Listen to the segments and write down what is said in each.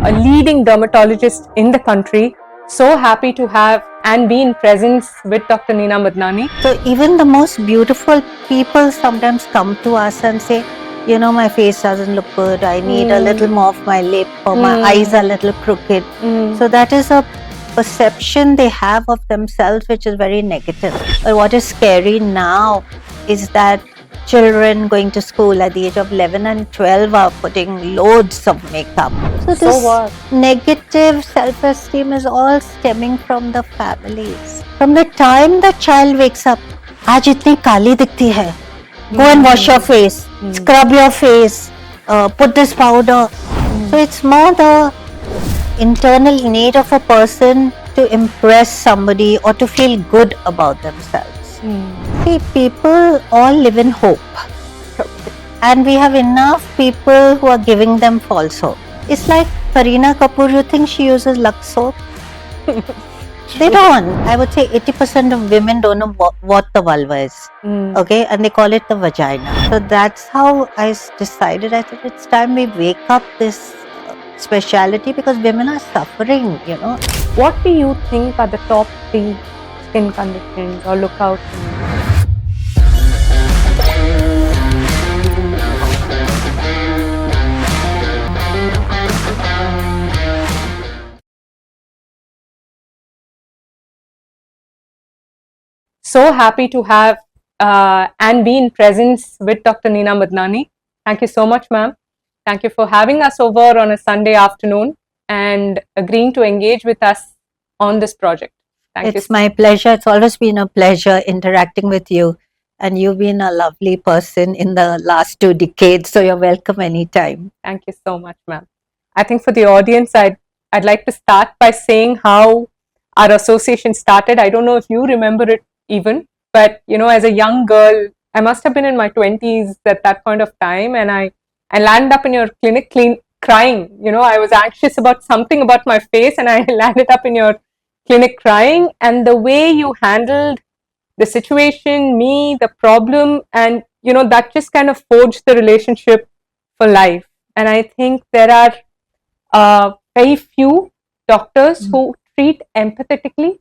a leading dermatologist in the country. So happy to have and be in presence with Dr. Neena Madnani. So even the most beautiful people sometimes come to us and say, you know, my face doesn't look good. I need a little more of my lip, or my eyes are a little crooked. So that is a perception they have of themselves which is very negative. But what is scary now is that children going to school at the age of 11 and 12 are putting loads of makeup. So this negative self-esteem is all stemming from the families. From the time the child wakes up, आज इतनी काली दिखती है. Go and wash your face, scrub your face, put this powder. So it's more the internal need of a person to impress somebody or to feel good about themselves. See, people all live in hope. And we have enough people who are giving them false hope. It's like Kareena Kapoor, you think she uses Lux soap? They don't. I would say 80% of women don't know what the vulva is. Okay, and they call it the vagina. So that's how I decided. I thought it's time we wake up this speciality because women are suffering, you know. What do you think are the top 3 skin conditions or lookout? So happy to have and be in presence with Dr. Neena Madnani. Thank you so much, ma'am. Thank you for having us over on a Sunday afternoon and agreeing to engage with us on this project. Thank you. It's my pleasure. It's always been a pleasure interacting with you. And you've been a lovely person in the last 2 decades. So you're welcome anytime. Thank you so much, ma'am. I think for the audience, I'd like to start by saying how our association started. I don't know if you remember it even, but you know, as a young girl, I must have been in my 20s at that point of time, and I landed up in your clinic crying. You know, I was anxious about something about my face, and I landed up in your clinic crying. And the way you handled the situation, me, the problem, and you know, that just kind of forged the relationship for life. And I think there are very few doctors who treat empathetically,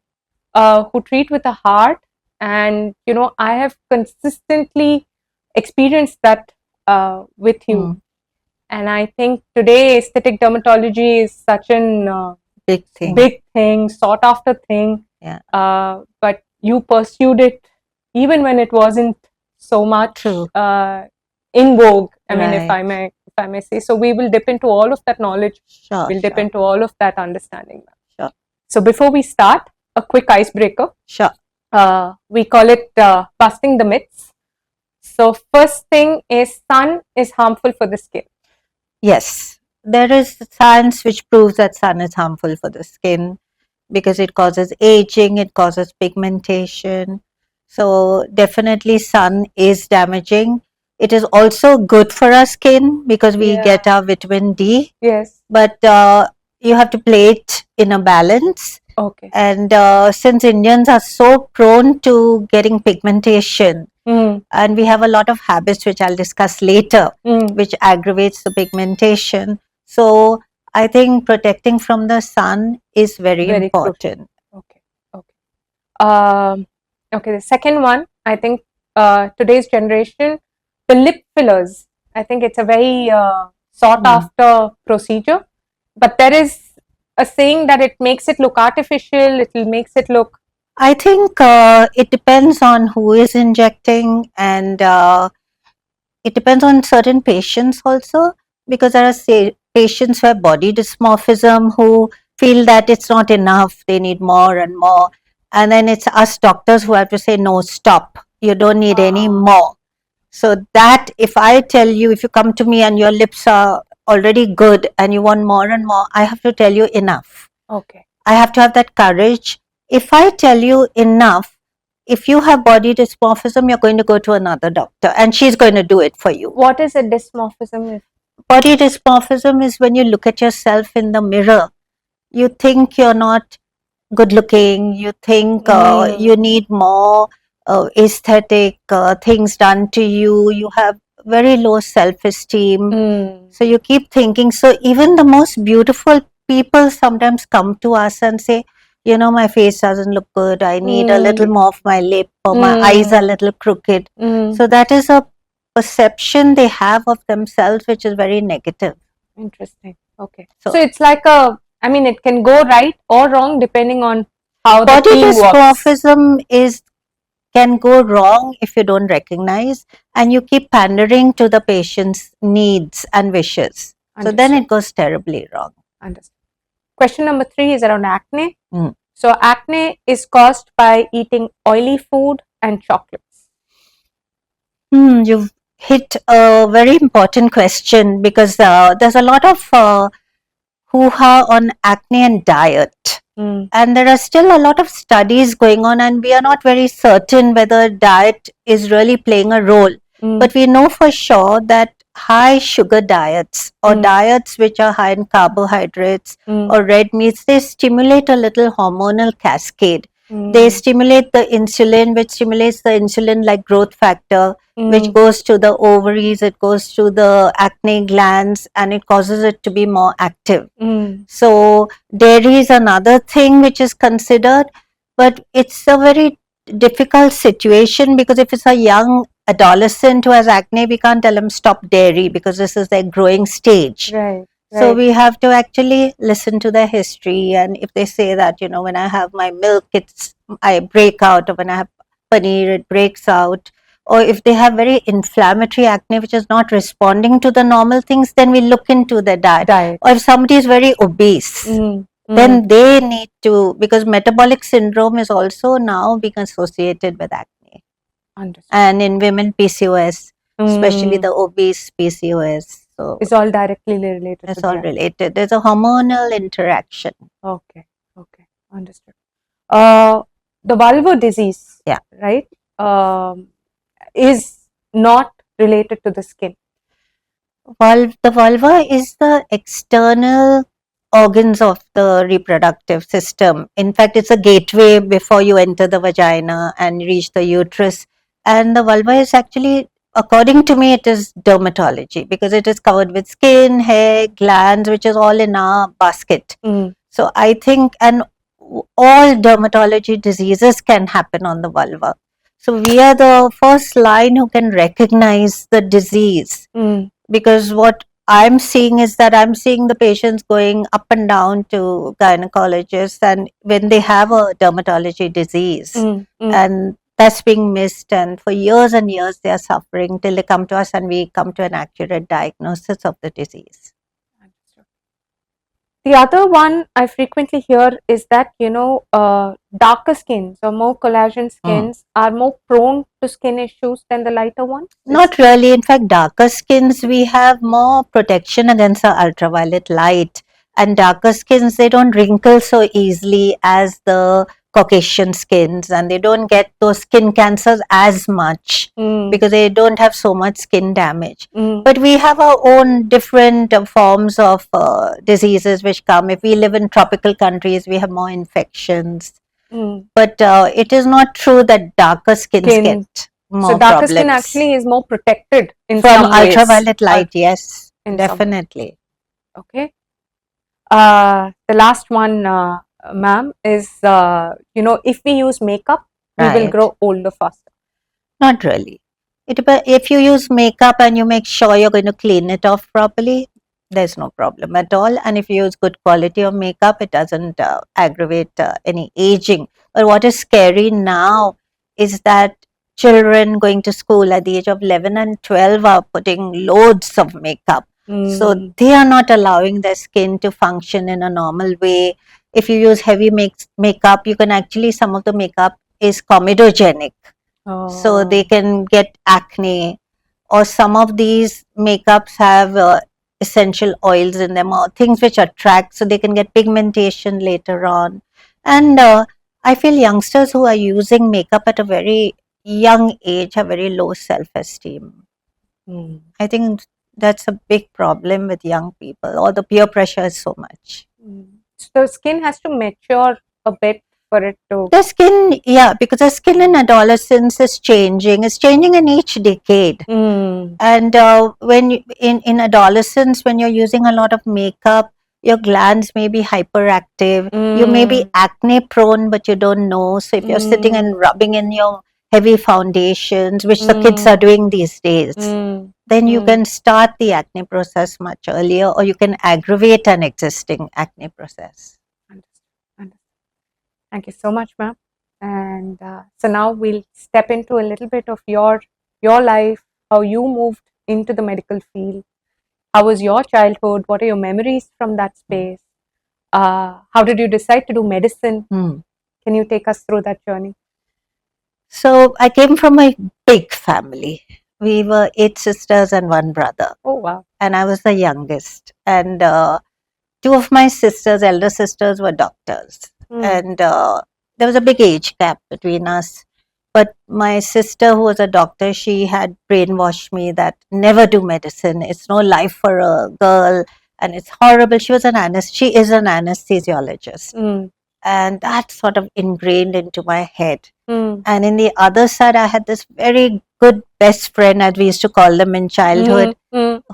who treat with a heart. And you know, I have consistently experienced that with you. And I think today aesthetic dermatology is such an big thing, sought after thing. But you pursued it even when it wasn't so much in vogue. I mean, if I may say. So we will dip into all of that knowledge. We'll dip into all of that understanding. So before we start, a quick icebreaker. We call it busting the myths. So first thing is, sun is harmful for the skin. Yes, there is science which proves that sun is harmful for the skin because it causes aging, it causes pigmentation. So definitely sun is damaging. It is also good for our skin because we get our vitamin D. Yes. But you have to play it in a balance. Okay. And since Indians are so prone to getting pigmentation, and we have a lot of habits which I'll discuss later, which aggravates the pigmentation. So I think protecting from the sun is very important. Crucial. Okay. The second one, I think today's generation, the lip fillers. I think it's a very sought after procedure, but there is a saying that it makes it look artificial. It makes it look. I think it depends on who is injecting, and it depends on certain patients also, because there are patients who have body dysmorphism who feel that it's not enough, they need more and more, and then it's us doctors who have to say, no, stop, you don't need any more. So that if I tell you, if you come to me and your lips are already good and you want more and more, I have to tell you enough. Okay. I have to have that courage. If I tell you enough, if you have body dysmorphism, you're going to go to another doctor and she's going to do it for you. What is a dysmorphism? Body dysmorphism is when you look at yourself in the mirror, you think you're not good looking, you think you need more aesthetic things done to you, you have very low self-esteem. So you keep thinking. So even the most beautiful people sometimes come to us and say, my face doesn't look good. I need a little more of my lip, or my eyes are a little crooked. So that is a perception they have of themselves, which is very negative. Interesting. Okay. So it's like it can go right or wrong depending on how the Body team works. dysmorphism can go wrong if you don't recognize and you keep pandering to the patient's needs and wishes. So then it goes terribly wrong. Understood. Question number 3 is around acne. So acne is caused by eating oily food and chocolates. You've hit a very important question because there's a lot of hoo-ha on acne and diet. And there are still a lot of studies going on, and we are not very certain whether diet is really playing a role. But we know for sure that high sugar diets or diets which are high in carbohydrates or red meats, they stimulate a little hormonal cascade. They stimulate the insulin, which stimulates the insulin like growth factor, which goes to the ovaries, it goes to the acne glands, and it causes it to be more active. So dairy is another thing which is considered, but it's a very difficult situation because if it's a young adolescent who has acne, we can't tell them stop dairy because this is their growing stage. Right. So we have to actually listen to their history, and if they say that, when I have my milk, I break out, or when I have paneer, it breaks out, or if they have very inflammatory acne which is not responding to the normal things, then we look into their diet. Or if somebody is very obese, then they need to, because metabolic syndrome is also now being associated with acne. Understood. And in women, PCOS, especially the obese PCOS. So it's all directly related. It's all related. There's a hormonal interaction. Okay. Understood. The vulvar disease, right, is not related to the skin. The vulva is the external organs of the reproductive system. In fact, it's a gateway before you enter the vagina and reach the uterus. And the vulva is actually, according to me, it is dermatology because it is covered with skin, hair, glands, which is all in our basket. So I think, and all dermatology diseases can happen on the vulva. So we are the first line who can recognize the disease. Because what I'm seeing is that I'm seeing the patients going up and down to gynecologists, and when they have a dermatology disease, and that's being missed, and for years and years they are suffering till they come to us and we come to an accurate diagnosis of the disease. The other one I frequently hear is that, darker skins or more collagen skins are more prone to skin issues than the lighter ones? Not really. In fact, darker skins, we have more protection against the ultraviolet light. And darker skins, they don't wrinkle so easily as the Caucasian skins, and they don't get those skin cancers as much because they don't have so much skin damage. But we have our own different forms of diseases which come. If we live in tropical countries, we have more infections. But it is not true that darker skins get more so darker problems. skin actually is more protected from ultraviolet light. Yes, definitely. Okay. The last one, ma'am, is if we use makeup, we will grow older faster. Not really. If you use makeup and you make sure you're going to clean it off properly, there's no problem at all. And if you use good quality of makeup, it doesn't aggravate any aging. But what is scary now is that children going to school at the age of 11 and 12 are putting loads of makeup. So they are not allowing their skin to function in a normal way. If you use heavy makeup, you can actually, some of the makeup is comedogenic. So they can get acne, or some of these makeups have essential oils in them or things which attract, so they can get pigmentation later on. And I feel youngsters who are using makeup at a very young age have very low self-esteem. I think that's a big problem with young people, or the peer pressure is so much. So the skin has to mature a bit for it to... The skin, because the skin in adolescence is changing. It's changing in each decade. And when in adolescence, when you're using a lot of makeup, your glands may be hyperactive. You may be acne prone, but you don't know. So if you're sitting and rubbing in your heavy foundations, which the kids are doing these days, then you can start the acne process much earlier, or you can aggravate an existing acne process. Understood. Thank you so much, ma'am. And so now we'll step into a little bit of your life, how you moved into the medical field. How was your childhood? What are your memories from that space? How did you decide to do medicine? Can you take us through that journey? So I came from a big family. We were 8 sisters and 1 brother. Oh, wow. And I was the youngest. And 2 of my sisters, elder sisters, were doctors. And there was a big age gap between us. But my sister, who was a doctor, she had brainwashed me that never do medicine. It's no life for a girl, and it's horrible. She is an anesthesiologist. And that sort of ingrained into my head. And in the other side, I had this very good best friend, as we used to call them in childhood,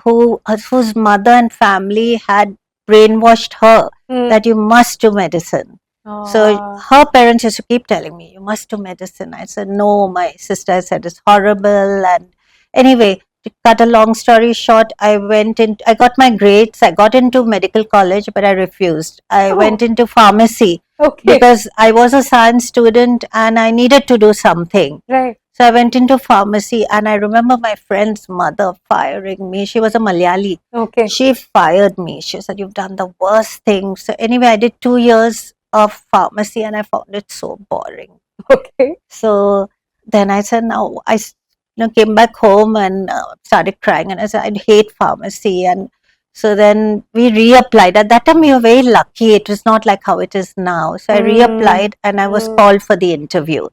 whose mother and family had brainwashed her that you must do medicine. So her parents used to keep telling me, you must do medicine. I said, no, my sister said it's horrible. And anyway, to cut a long story short, I got my grades. I got into medical college, but I refused. I went into pharmacy because I was a science student and I needed to do something. Right. So I went into pharmacy, and I remember my friend's mother firing me. She was a Malayali. She fired me. She said, you've done the worst thing. So anyway, I did 2 years of pharmacy and I found it so boring. So then I said, now I came back home and started crying, and I said, I hate pharmacy. And so then we reapplied. At that time, we were very lucky. It was not like how it is now. So I reapplied and I was called for the interview.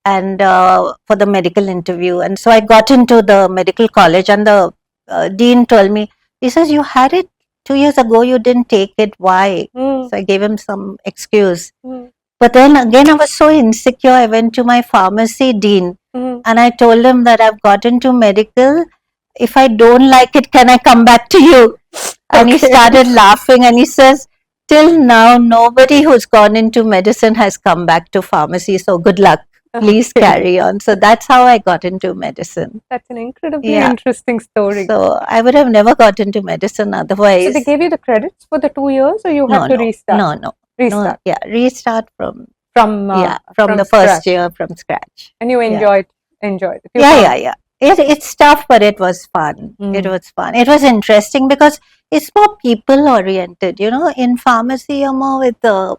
And for the medical interview. And so I got into the medical college, and the dean told me, he says, you had it 2 years ago, you didn't take it. Why? So I gave him some excuse. But then again, I was so insecure. I went to my pharmacy dean and I told him that I've got into medical. If I don't like it, can I come back to you? And he started laughing and he says, till now, nobody who's gone into medicine has come back to pharmacy. So good luck. Please carry on. So that's how I got into medicine. That's an incredibly interesting story. So I would have never got into medicine otherwise. So they gave you the credits for the 2 years, or you had to restart? No. Restart. Restart from the scratch. first year from scratch. And you enjoyed it. Yeah. It's tough, but it was fun. It was fun. It was interesting because it's more people oriented. In pharmacy, you're more with the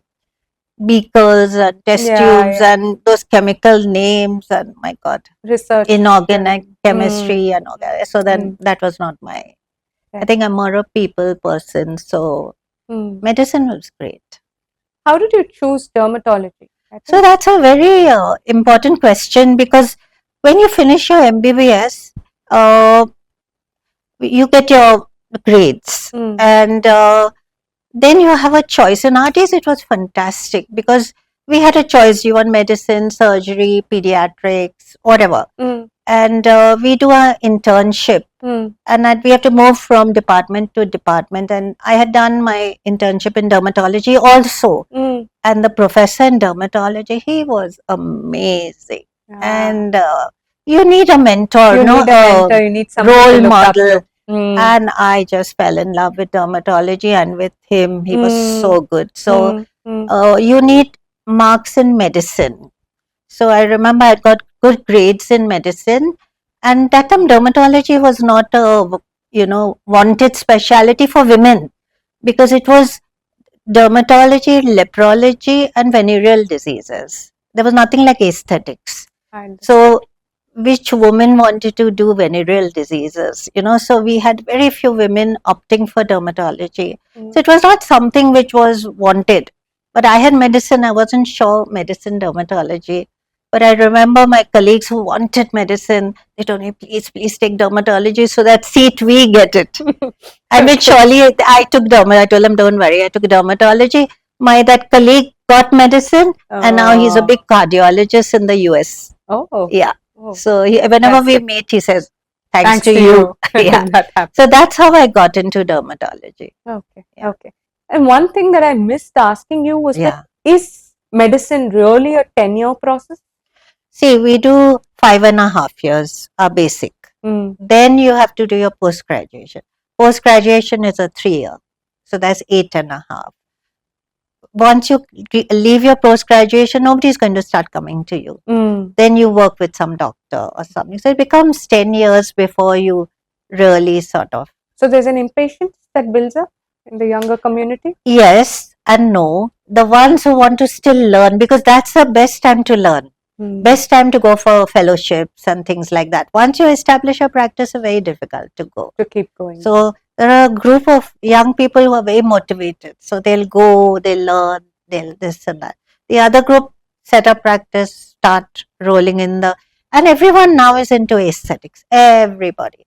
beakers and test tubes and those chemical names and my god, research, inorganic chemistry and all that. So then that was not my. I think I'm more a people person. So medicine was great. How did you choose dermatology? So that's a very important question, because when you finish your MBBS, you get your grades and then you have a choice. In our days, it was fantastic because we had a choice. You want medicine, surgery, pediatrics, whatever. And we do an internship and we have to move from department to department. And I had done my internship in dermatology also. And the professor in dermatology, he was amazing. And you need a mentor, you need role model. And I just fell in love with dermatology, and with him, he was so good. So you need marks in medicine. So I remember I got good grades in medicine, and that time dermatology was not a wanted specialty for women, because it was dermatology, leprology, and venereal diseases. There was nothing like aesthetics. So which woman wanted to do venereal diseases, so we had very few women opting for dermatology. So it was not something which was wanted, but I had medicine. I wasn't sure medicine, dermatology, but I remember my colleagues who wanted medicine, they told me, please take dermatology so that seat we get it. And which surely I took dermatology. I told them, don't worry, I took dermatology. That colleague got medicine and now he's a big cardiologist in the US. So whenever we meet, he says, thanks to you. So that's how I got into dermatology. Okay. And one thing that I missed asking you was that is medicine really a 10-year process? See, we do 5.5 years, basic. Then you have to do your post-graduation. Post-graduation is a 3 year. So that's 8.5. Once you leave your post-graduation, nobody's going to start coming to you. Then you work with some doctor or something. So it becomes 10 years before you really sort of. So there's an impatience that builds up in the younger community? Yes and no. The ones who want to still learn, because that's the best time to learn. Best time to go for fellowships and things like that. Once you establish a practice, it's very difficult to go. To keep going. So there are a group of young people who are very motivated. So they'll go, they'll learn, they'll this and that. The other group set up practice, start rolling in the, and everyone now is into aesthetics. Everybody.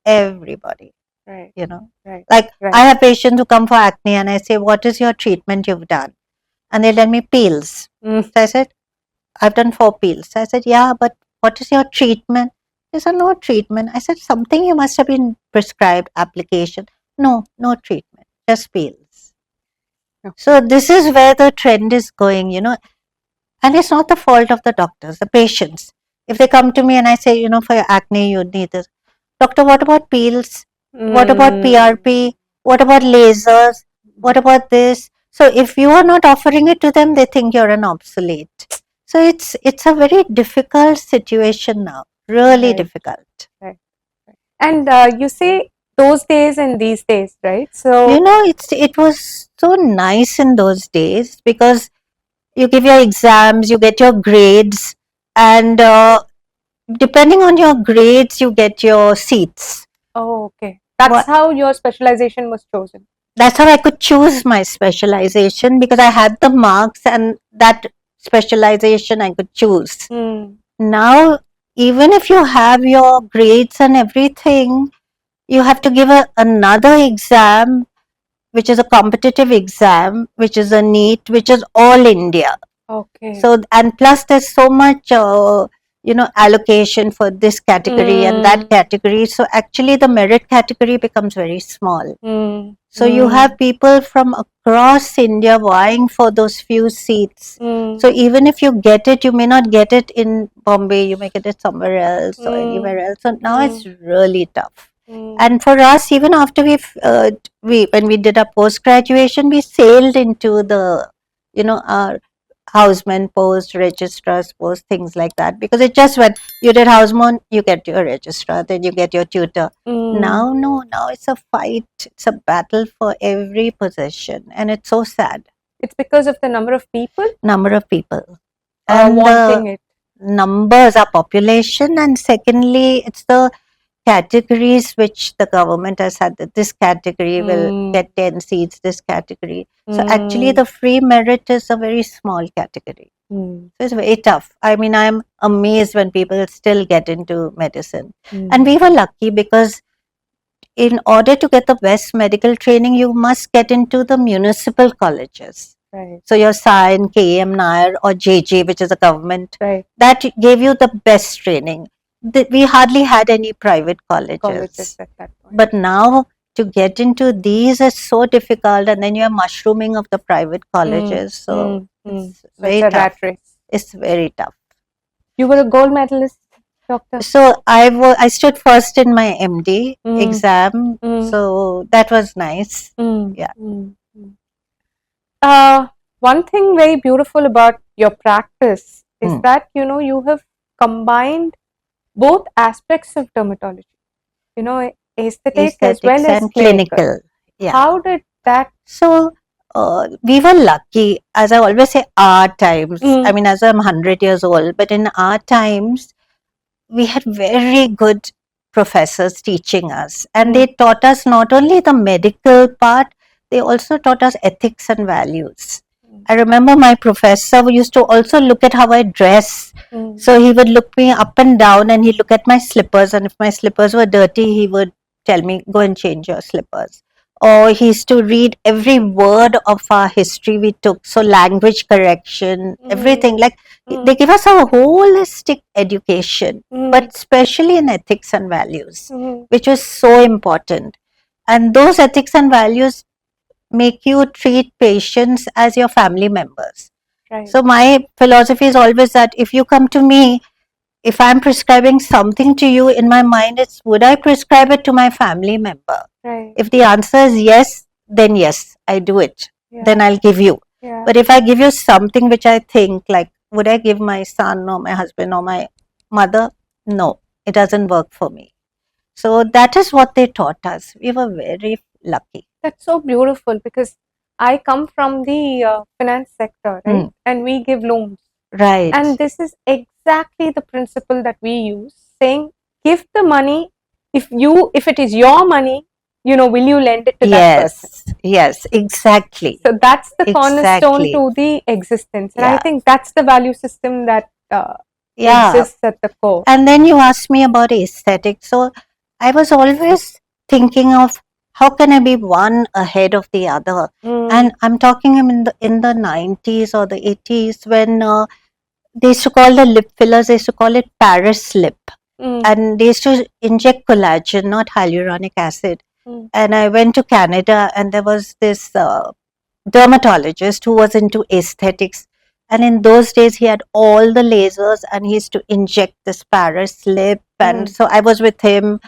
Right. You know, like I have patients who come for acne and I say, what is your treatment you've done? And they tell me peels. So I said, I've done 4 peels. I said, yeah, but what is your treatment? They said, no treatment. I said, something you must have been prescribed, application. No treatment, just peels. Okay. So this is where the trend is going, you know, and it's not the fault of the doctors, the patients. If they come to me and I say, you know, for your acne, you need this. Doctor, what about peels? What about PRP? What about lasers? What about this? So if you are not offering it to them, they think you're an obsolete. So it's a very difficult situation now, really difficult. Right. And you say those days and these days, right? So you know, it was so nice in those days because you give your exams, you get your grades, and depending on your grades, you get your seats. Oh, okay. That's how your specialization was chosen. That's how I could choose my specialization because I had the marks and that specialization I could choose. Now, even if you have your grades and everything, you have to give another exam, which is a competitive exam, which is a NEET, which is all India. Okay. So, and plus there's so much, you know, allocation for this category and that category. So actually the merit category becomes very small. So you have people from across India vying for those few seats. So even if you get it, you may not get it in Bombay, you may get it somewhere else or anywhere else. So now it's really tough. And for us, even after when we did our post-graduation, we sailed into the, you know, our houseman post, registrar's post, things like that. Because it just went, you did houseman, you get your registrar, then you get your tutor. Now, no, now it's a fight. It's a battle for every position. And it's so sad. It's because of the number of people? Number of people. And wanting it. Numbers are population. And secondly, it's the categories which the government has had, that this category will get 10 seats, this category. So actually the free merit is a very small category. So it's very tough. I mean, I'm amazed when people still get into medicine. And we were lucky because in order to get the best medical training, you must get into the municipal colleges. Right. So your SIN, KM Nair or JJ, which is a government, that gave you the best training. We hardly had any private colleges at that point. But now to get into these is so difficult, and then you have mushrooming of the private colleges. So it's very tough. It's very tough. You were a gold medalist, doctor? So I stood first in my MD exam. So that was nice. Yeah. One thing very beautiful about your practice is that, you know, you have combined both aspects of dermatology, you know, aesthetic as well as clinical. Yeah. How did that? So we were lucky, as I always say, our times. I mean, as I'm 100 years old, but in our times, we had very good professors teaching us, and they taught us not only the medical part, they also taught us ethics and values. I remember my professor used to also look at how I dress. So he would look me up and down and he'd look at my slippers, and if my slippers were dirty, he would tell me, go and change your slippers. Or he used to read every word of our history we took. So language correction, everything. Like they give us a holistic education, but especially in ethics and values, which was so important. And those ethics and values make you treat patients as your family members. Right. So my philosophy is always that if you come to me, if I'm prescribing something to you, in my mind it's, would I prescribe it to my family member? Right. If the answer is yes, then yes, I do it. Yeah. Then I'll give you. Yeah. But if I give you something which I think like, would I give my son or my husband or my mother? No, it doesn't work for me. So that is what they taught us. We were very lucky. That's so beautiful, because I come from the finance sector, right? And we give loans. Right. And this is exactly the principle that we use, saying, give the money. If it is your money, will you lend it to that person? Yes, exactly. So that's the cornerstone Exactly. to the existence. And I Yeah. think that's the value system that Yeah. exists at the core. And then you asked me about aesthetics. So I was always thinking of how can I be one ahead of the other. And I'm talking in the 90s or the 80s when they used to call the lip fillers, they used to call it Paris lip. And they used to inject collagen, not hyaluronic acid. And I went to Canada, and there was this dermatologist who was into aesthetics. And in those days, he had all the lasers, and he used to inject this Paris lip. And so I was with him,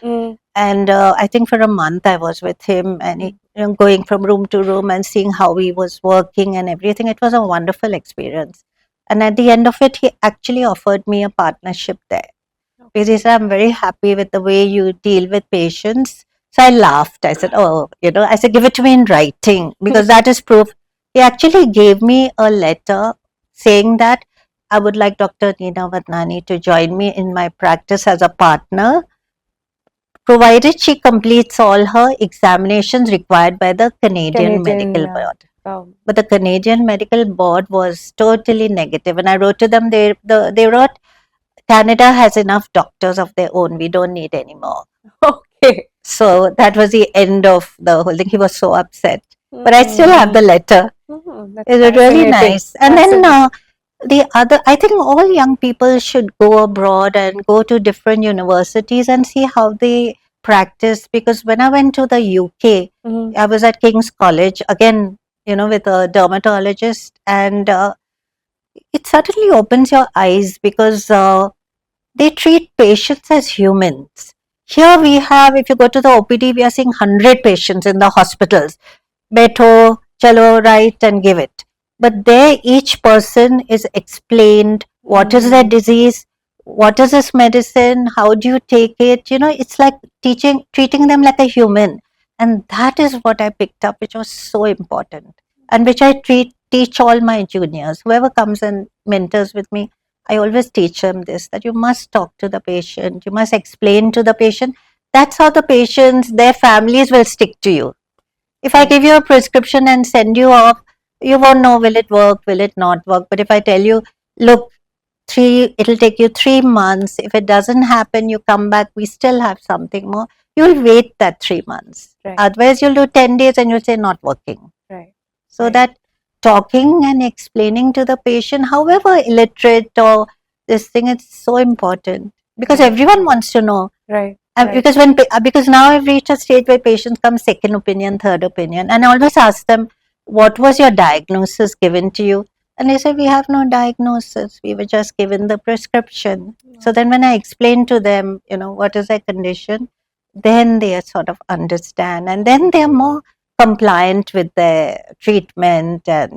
and I think for a month I was with him, and he, going from room to room and seeing how he was working and everything. It was a wonderful experience. And at the end of it, he actually offered me a partnership there. Because he said, I'm very happy with the way you deal with patients. So I laughed. I said, oh, I said, give it to me in writing, because that is proof. He actually gave me a letter saying that I would like Dr. Neena Madnani to join me in my practice as a partner, provided she completes all her examinations required by the Canadian Medical Board. But the Canadian Medical Board was totally negative. And I wrote to them, they wrote, Canada has enough doctors of their own. We don't need any more. Okay. So that was the end of the whole thing. He was so upset. But I still have the letter. It was really nice. And then the other, I think all young people should go abroad and go to different universities and see how they practice. Because when I went to the UK, I was at King's College, again, with a dermatologist. And it certainly opens your eyes, because they treat patients as humans. Here we have, if you go to the OPD, we are seeing 100 patients in the hospitals. Beto, chalo, write and give it. But there, each person is explained what is their disease, what is this medicine, how do you take it. It's like treating them like a human. And that is what I picked up, which was so important. And which I teach all my juniors. Whoever comes and mentors with me, I always teach them this, that you must talk to the patient, you must explain to the patient. That's how the patients, their families will stick to you. If I give you a prescription and send you off, you won't know, will it work, will it not work. But if I tell you, look, it'll take you 3 months. If it doesn't happen, you come back, we still have something more. You'll wait that 3 months. Right. Otherwise, you'll do 10 days and you'll say not working. Right. So that talking and explaining to the patient, however illiterate or this thing, it's so important, because everyone wants to know. Right. Because now I've reached a stage where patients come second opinion, third opinion, and I always ask them, what was your diagnosis given to you? And they say, we have no diagnosis, we were just given the prescription. So then when I explain to them, what is their condition, then they sort of understand, and then they're more compliant with their treatment and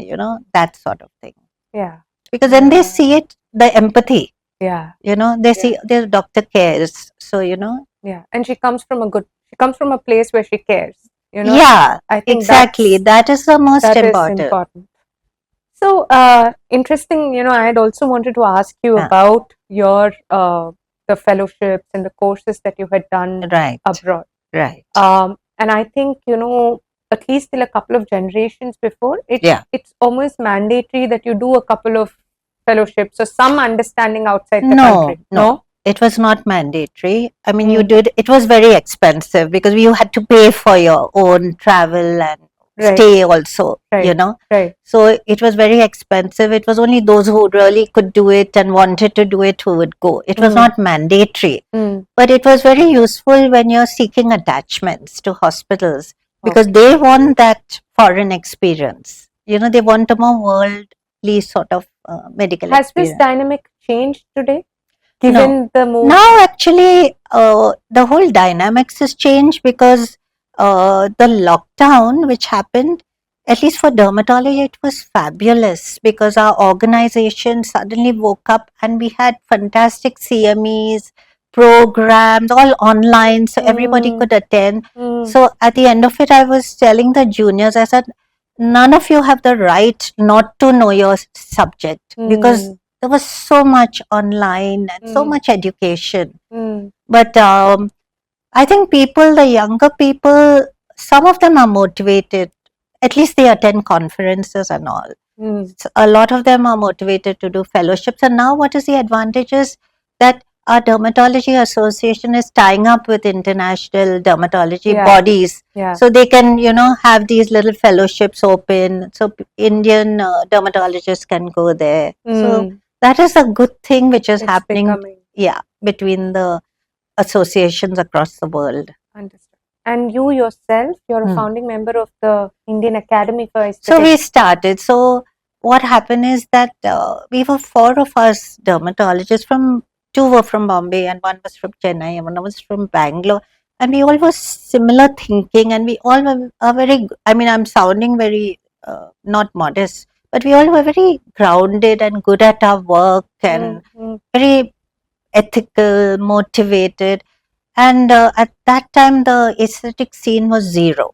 that sort of thing. Yeah. Because then they see it, the empathy. Yeah. They see their doctor cares. So yeah. And she comes from a place where she cares. Yeah. I think exactly. That is the most important. So interesting. I had also wanted to ask you about your the fellowships and the courses that you had done abroad. Right. And I think at least till a couple of generations before, it's almost mandatory that you do a couple of fellowships or some understanding outside the country. No, it was not mandatory. I mean, it was very expensive, because you had to pay for your own travel and stay also, Right. So it was very expensive. It was only those who really could do it and wanted to do it who would go. It was not mandatory. But it was very useful when you're seeking attachments to hospitals. because they want that foreign experience. They want a more worldly sort of medical Has this experience. dynamic changed today? Given the move? Now, actually, the whole dynamics has changed because the lockdown which happened, at least for dermatology, it was fabulous because our organization suddenly woke up and we had fantastic CMEs, programs, all online, so everybody could attend. So at the end of it, I was telling the juniors, I said, none of you have the right not to know your subject because there was so much online and so much education. But I think the younger people, some of them are motivated. At least they attend conferences and all. So a lot of them are motivated to do fellowships. And now what is the advantage is that our dermatology association is tying up with international dermatology bodies. So they can, have these little fellowships open. So Indian dermatologists can go there. So that is a good thing which is happening. Between the associations across the world. Understood. And you yourself, you're a founding member of the Indian Academy for Aesthetics. So we started. So what happened is that we were 4 of us dermatologists. Two were from Bombay and one was from Chennai and one was from Bangalore. And we all were similar thinking, and we all are very, I'm sounding very not modest, but we all were very grounded and good at our work and very ethical, motivated. And at that time, the aesthetic scene was zero.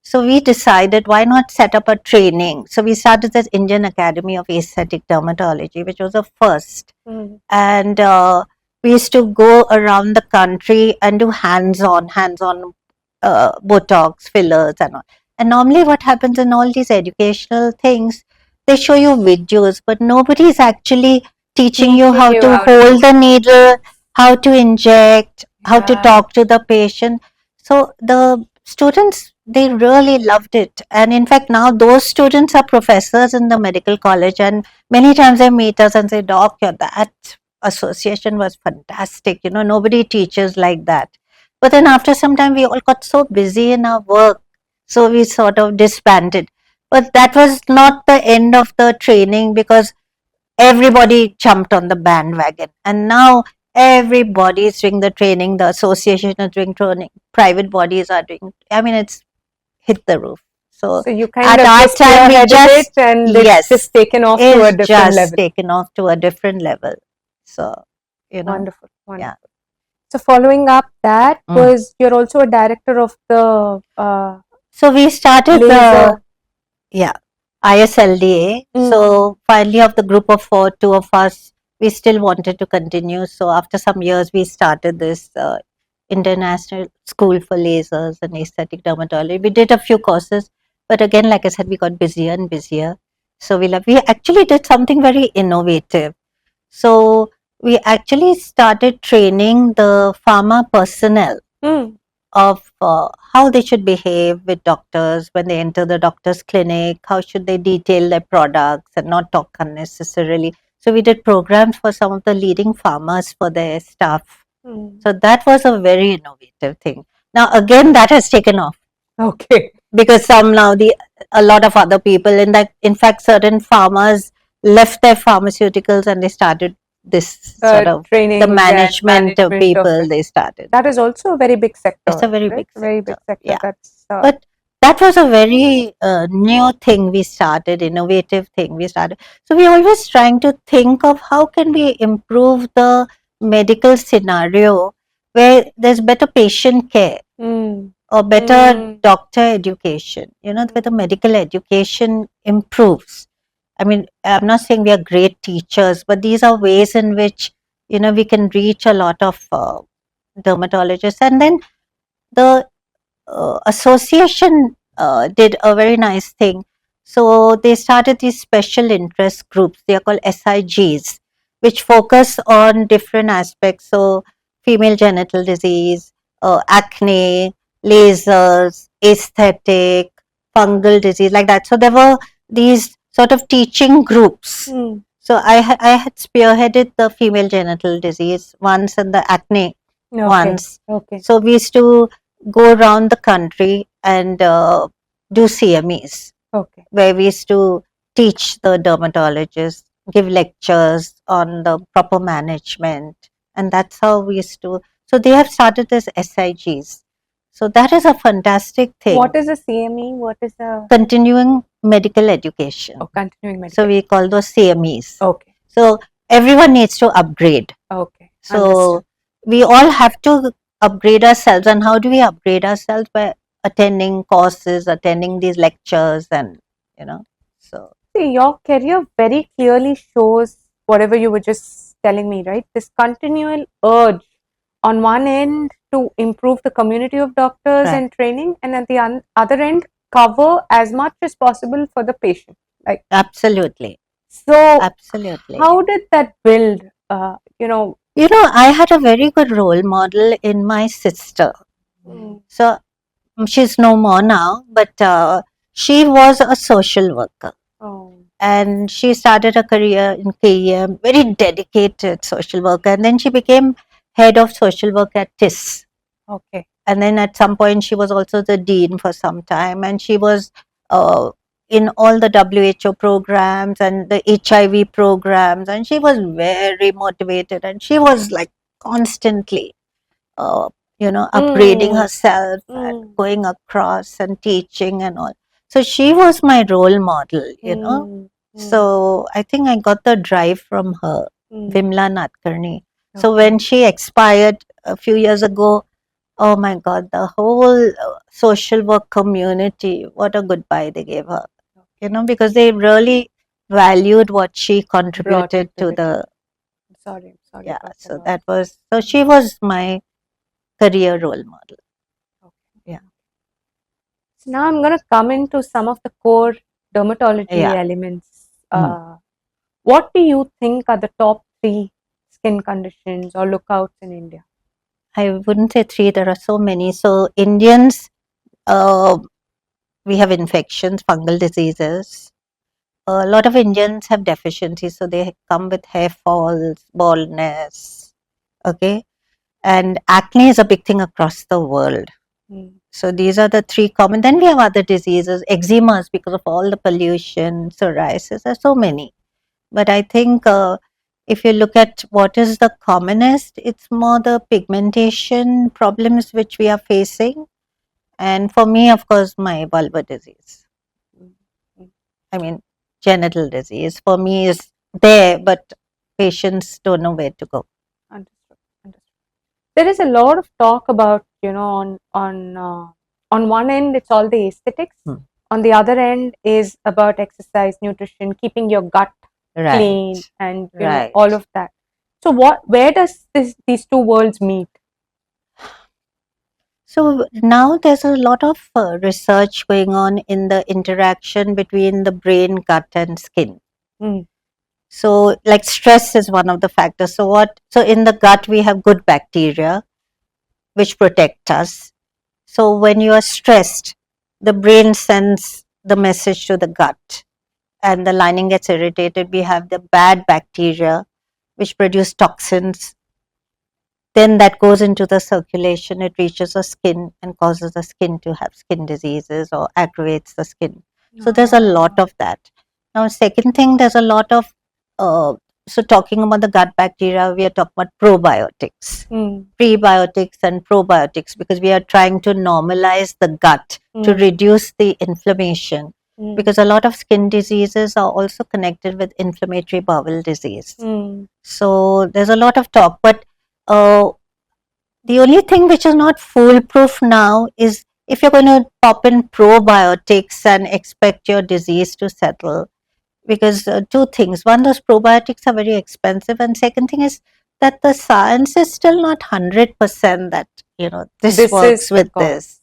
So we decided, why not set up a training? So we started this Indian Academy of Aesthetic Dermatology, which was the first. And we used to go around the country and do hands-on Botox, fillers and all. And normally what happens in all these educational things, they show you videos, but nobody is actually teaching you how to hold the needle, how to inject, how to talk to the patient. So the students, they really loved it. And in fact, now those students are professors in the medical college, and many times they meet us and say, Doc, that association was fantastic. Nobody teaches like that. But then after some time, we all got so busy in our work, so we sort of disbanded. But that was not the end of the training, because everybody jumped on the bandwagon. And now everybody is doing the training, the association is doing training, private bodies are doing, it's hit the roof. So you kind of just spearheaded it, and it's just taken off to a different level. Taken off to a different level. So, Wonderful. Yeah. So following up that was, you're also a director of the so we started the ISLDA. So finally, of the group of 4, 2 of us, we still wanted to continue. So after some years, we started this International School for Lasers and Aesthetic Dermatology. We did a few courses, but again, like I said, we got busier and busier. So we actually did something very innovative. So we actually started training the pharma personnel of how they should behave with doctors when they enter the doctor's clinic, how should they detail their products and not talk unnecessarily. So we did programs for some of the leading pharmas for their staff. So that was a very innovative thing. Now again, that has taken off. Okay. Because a lot of other people, in fact, certain pharmas left their pharmaceuticals and they started this sort of training, the management of people they started. That is also a very big sector. It's a very big sector. Very big sector. Yeah. That's, but that was a very new thing we started, innovative thing we started. So we're always trying to think of how can we improve the medical scenario where there's better patient care or better doctor education, where the medical education improves. I'm not saying we are great teachers, but these are ways in which, we can reach a lot of dermatologists. And then the association did a very nice thing. So they started these special interest groups. They are called SIGs, which focus on different aspects. So female genital disease, acne, lasers, aesthetic, fungal disease, like that. So there were these sort of teaching groups. So I had spearheaded the female genital disease once and the acne once. So we used to go around the country and do CMEs, Okay. where we used to teach the dermatologists, give lectures on the proper management, and that's how we used to. So they have started as SIGs. So that is a fantastic thing. What is a CME? What is a Continuing medical education. continuing medical? So we call those CMEs. Okay. So everyone needs to upgrade. Okay. So Understood. we all have to upgrade ourselves. And how do we upgrade ourselves? By attending courses, attending these lectures, and so See, your career very clearly shows whatever you were just telling me, right? This continual urge on one end to improve the community of doctors Right. and training, and at the other end, cover as much as possible for the patient. Like, absolutely, so absolutely. how did that build? I had a very good role model in my sister. So she's no more now, but she was a social worker. Oh. And she started a career in KEM, very dedicated social worker. And then she became head of social work at TIS. Okay. And then at some point, she was also the dean for some time. And she was in all the WHO programs and the HIV programs. And she was very motivated. And she was like constantly, upgrading herself and going across and teaching and all. So she was my role model. So I think I got the drive from her, Vimla Natkarni. So when she expired a few years ago, oh my God, the whole social work community, what a goodbye they gave her. Because they really valued what she contributed to the. Sorry. Yeah, so that was, so she was my career role model. Yeah. So now I'm going to come into some of the core dermatology elements. What do you think are the top 3 skin conditions or lookouts in India? I wouldn't say 3, there are so many. So Indians, we have infections, fungal diseases. A lot of Indians have deficiencies, so they come with hair falls, baldness. Okay. And acne is a big thing across the world. So these are the 3 common. Then we have other diseases, eczemas because of all the pollution, psoriasis, there are so many. But I think if you look at what is the commonest, it's more the pigmentation problems which we are facing. And for me, of course, my vulvar disease. I mean, genital disease for me is there, but patients don't know where to go. Understood. There is a lot of talk about, on one end, it's all the aesthetics. On the other end is about exercise, nutrition, keeping your gut clean, and all of that. So where does these two worlds meet? So now there's a lot of research going on in the interaction between the brain, gut, and skin. So like stress is one of the factors. So in the gut we have good bacteria which protect us. So when you are stressed, the brain sends the message to the gut and the lining gets irritated. We have the bad bacteria which produce toxins. Then that goes into the circulation, it reaches the skin and causes the skin to have skin diseases or aggravates the skin. So there's a lot of that. Now, second thing, there's a lot of, so talking about the gut bacteria, we are talking about probiotics, prebiotics and probiotics, because we are trying to normalize the gut to reduce the inflammation. Because a lot of skin diseases are also connected with inflammatory bowel disease. So there's a lot of talk, but the only thing which is not foolproof now is if you're going to pop in probiotics and expect your disease to settle. Because 2 things. One, those probiotics are very expensive. And second thing is that the science is still not 100% that, this works with this.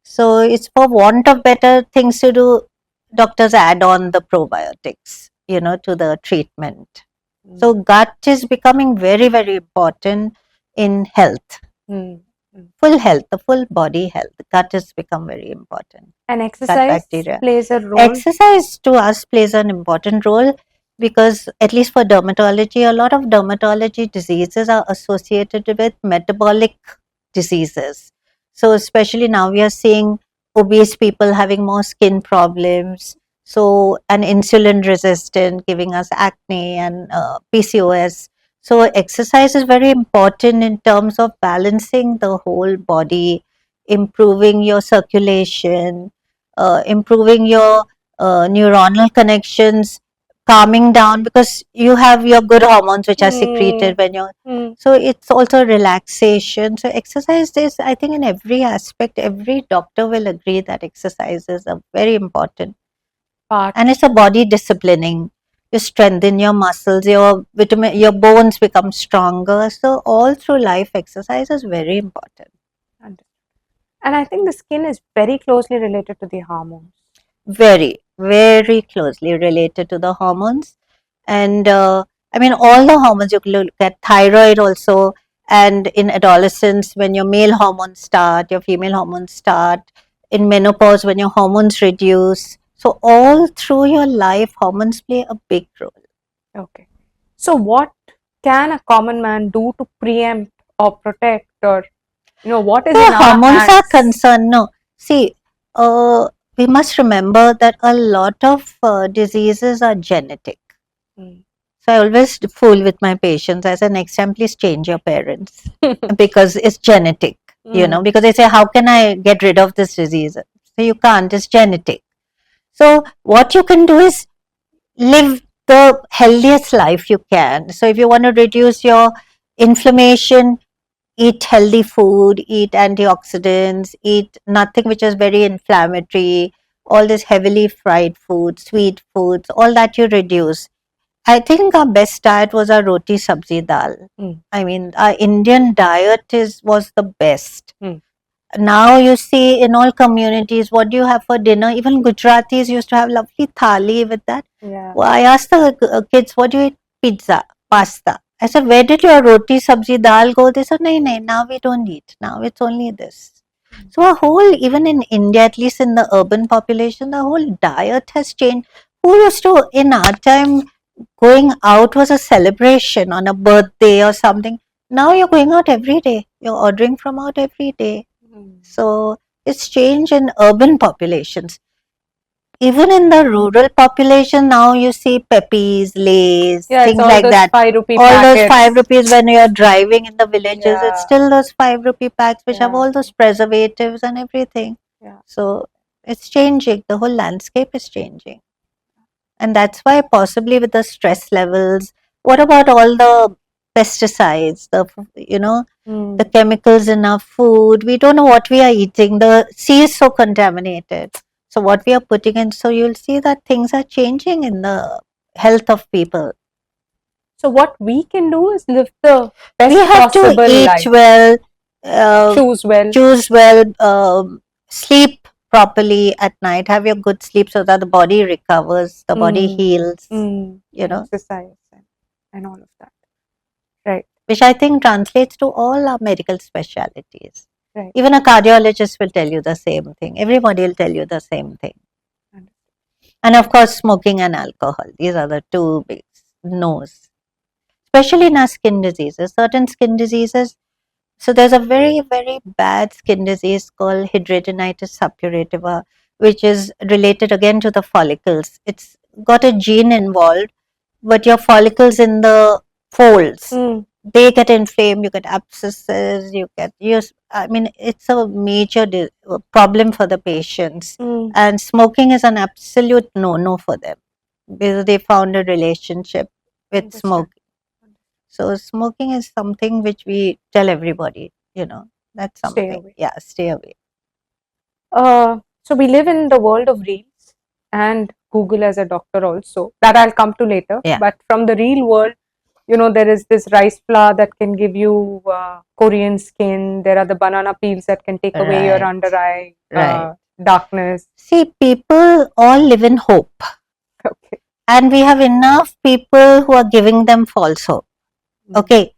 So it's for want of better things to do, doctors add on the probiotics, to the treatment. So gut is becoming very, very important in health. Full health, the full body health. Gut has become very important. And exercise plays a role? Exercise to us plays an important role because, at least for dermatology, a lot of dermatology diseases are associated with metabolic diseases. So especially now we are seeing obese people having more skin problems. So, and insulin resistant, giving us acne and PCOS. So, exercise is very important in terms of balancing the whole body, improving your circulation, improving your neuronal connections, calming down, because you have your good hormones which are secreted when you're, so it's also relaxation. So exercise is, I think, in every aspect, every doctor will agree that exercise is a very important part. and it's a body disciplining. You strengthen your muscles, your vitamin, your bones become stronger. So all through life, exercise is very important. And I think the skin is very closely related to the hormones. Very, very closely related to the hormones. And I mean, all the hormones, you can look at thyroid also. And in adolescence, when your male hormones start, your female hormones start. In menopause, when your hormones reduce. So all through your life, hormones play a big role. Okay. So what can a common man do to preempt or protect, or what is in our hormones hands? are concerned. No, see, we must remember that a lot of diseases are genetic. So I always fool with my patients. I say, next time, please change your parents because it's genetic. Because they say, how can I get rid of this disease? So you can't. It's genetic. So what you can do is live the healthiest life you can. So if you want to reduce your inflammation, eat healthy food, eat antioxidants, eat nothing which is very inflammatory, all this heavily fried food, sweet foods, all that you reduce. I think our best diet was our roti sabzi dal. I mean, our Indian diet was the best. Now you see in all communities, what do you have for dinner? Even Gujaratis used to have lovely thali with that. Yeah. Well, I asked the kids, what do you eat? Pizza, pasta. I said, where did your roti, sabzi, dal go? They said, no, now we don't eat. Now it's only this. So a whole, even in India, at least in the urban population, the whole diet has changed. Who used to, in our time, going out was a celebration on a birthday or something. Now you're going out every day. You're ordering from out every day. So it's changed in urban populations. Even in the rural population, now you see Peppies, Lays, things like that. All those 5 rupees when you are driving in the villages, it's still those 5 rupee packs which have all those preservatives and everything. So it's changing. The whole landscape is changing. And that's why possibly with the stress levels, what about all the pesticides, the chemicals in our food? We don't know what we are eating. The sea is so contaminated. So what we are putting in, so you'll see that things are changing in the health of people. So what we can do is live the best we have to eat life. Well, choose well, sleep properly at night, have your good sleep so that the body recovers, the body heals, exercise and all of that. Right. Which I think translates to all our medical specialties. Right. Even a cardiologist will tell you the same thing. Everybody will tell you the same thing. And of course, smoking and alcohol. These are the two big no's. Especially in our skin diseases. Certain skin diseases. So there's a very, very bad skin disease called hidradenitis suppurativa, which is related again to the follicles. It's got a gene involved, but your follicles in the folds, they get inflamed, you get abscesses, I mean, it's a major problem for the patients. And smoking is an absolute no-no for them because they found a relationship with smoking. So smoking is something which we tell everybody, that's something. Stay away. Yeah, stay away. So we live in the world of reels and Google as a doctor also. That I'll come to later. Yeah. But from the real world, there is this rice flour that can give you Korean skin. There are the banana peels that can take away your under eye darkness. See, people all live in hope. Okay. And we have enough people who are giving them false hope. Okay.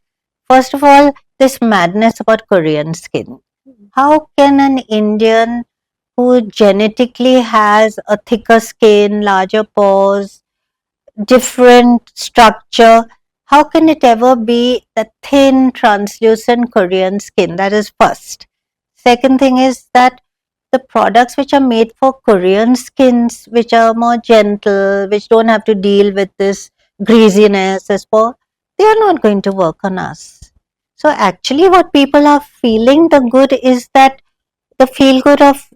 First of all, this madness about Korean skin. How can an Indian who genetically has a thicker skin, larger pores, different structure, how can it ever be the thin, translucent Korean skin? That is first. Second thing is that the products which are made for Korean skins, which are more gentle, which don't have to deal with this greasiness, as for, they are not going to work on us. So actually, what people are feeling the good is that the feel good of,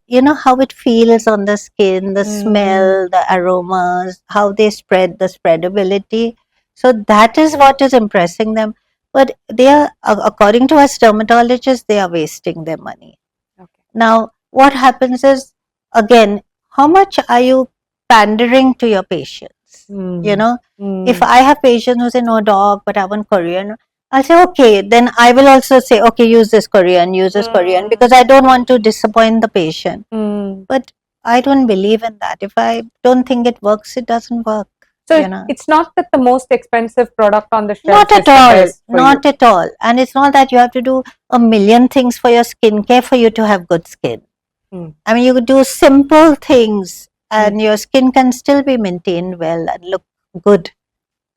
how it feels on the skin, the smell, the aromas, how they spread, the spreadability. So that is what is impressing them. But they are, according to us dermatologists, they are wasting their money. Okay. Now, what happens is, again, how much are you pandering to your patients? If I have patients who say no dog, but I want Korean, I'll say, okay, then I will also say, okay, use this Korean, because I don't want to disappoint the patient. But I don't believe in that. If I don't think it works, it doesn't work. So it's not that the most expensive product on the shelf Not is at the all. best for Not you. at all. And it's not that you have to do a million things for your skincare for you to have good skin. I mean, you could do simple things and your skin can still be maintained well and look good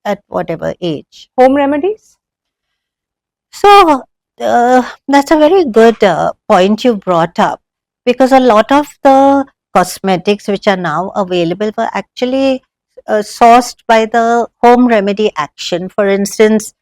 at whatever age. Home remedies? So, that's a very good point you brought up, because a lot of the cosmetics which are now available were actually sourced by the home remedy action. For instance,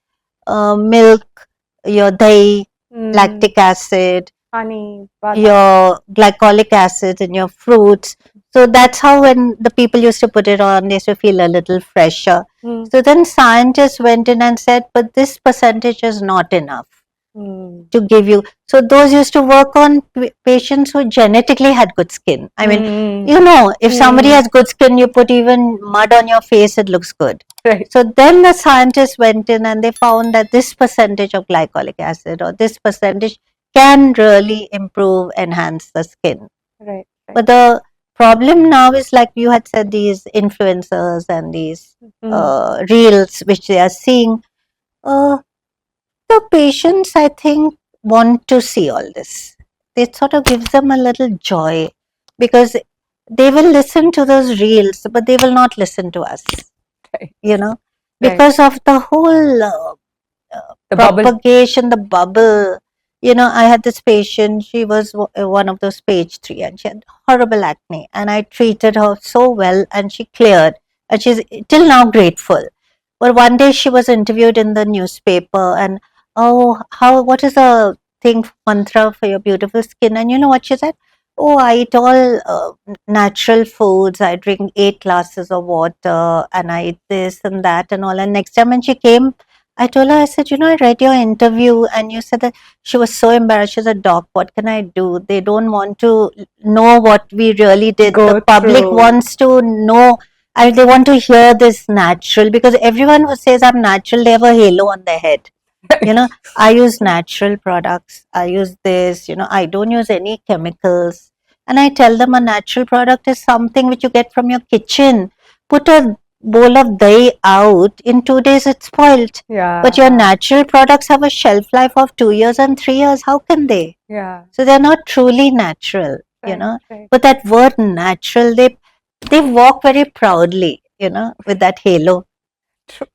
milk, your dahi, lactic acid, Honey, badam. your glycolic acid in your fruits. So that's how, when the people used to put it on, they used to feel a little fresher. So then scientists went in and said, but this percentage is not enough to give you. So those used to work on patients who genetically had good skin. I mean, if somebody has good skin, you put even mud on your face, it looks good. Right. So then the scientists went in and they found that this percentage of glycolic acid or this percentage can really improve, enhance the skin. Right. But the problem now is, like you had said, these influencers and these reels which they are seeing. The patients, I think, want to see all this. It sort of gives them a little joy, because they will listen to those reels, but they will not listen to us. Right. Because of the whole The propagation, the bubble. I had this patient, she was one of those stage 3 and she had horrible acne, and I treated her so well and she cleared, and she's till now grateful. But one day she was interviewed in the newspaper and, oh, what is the thing, mantra for your beautiful skin? And you know what she said? Oh, I eat all natural foods. I drink 8 glasses of water and I eat this and that and all. And next time when she came, I told her, I said, I read your interview and you said that. She was so embarrassed. She said, Doc, what can I do? They don't want to know what we really did. The public wants to know. They want to hear this natural, because everyone who says I'm natural, they have a halo on their head. I use natural products. I use this, I don't use any chemicals. And I tell them a natural product is something which you get from your kitchen. Put a bowl of dahi out, in 2 days it's spoiled. Yeah. But your natural products have a shelf life of 2 years and 3 years. How can they? Yeah. So they're not truly natural, Right. But that word natural, they walk very proudly, with that halo. True.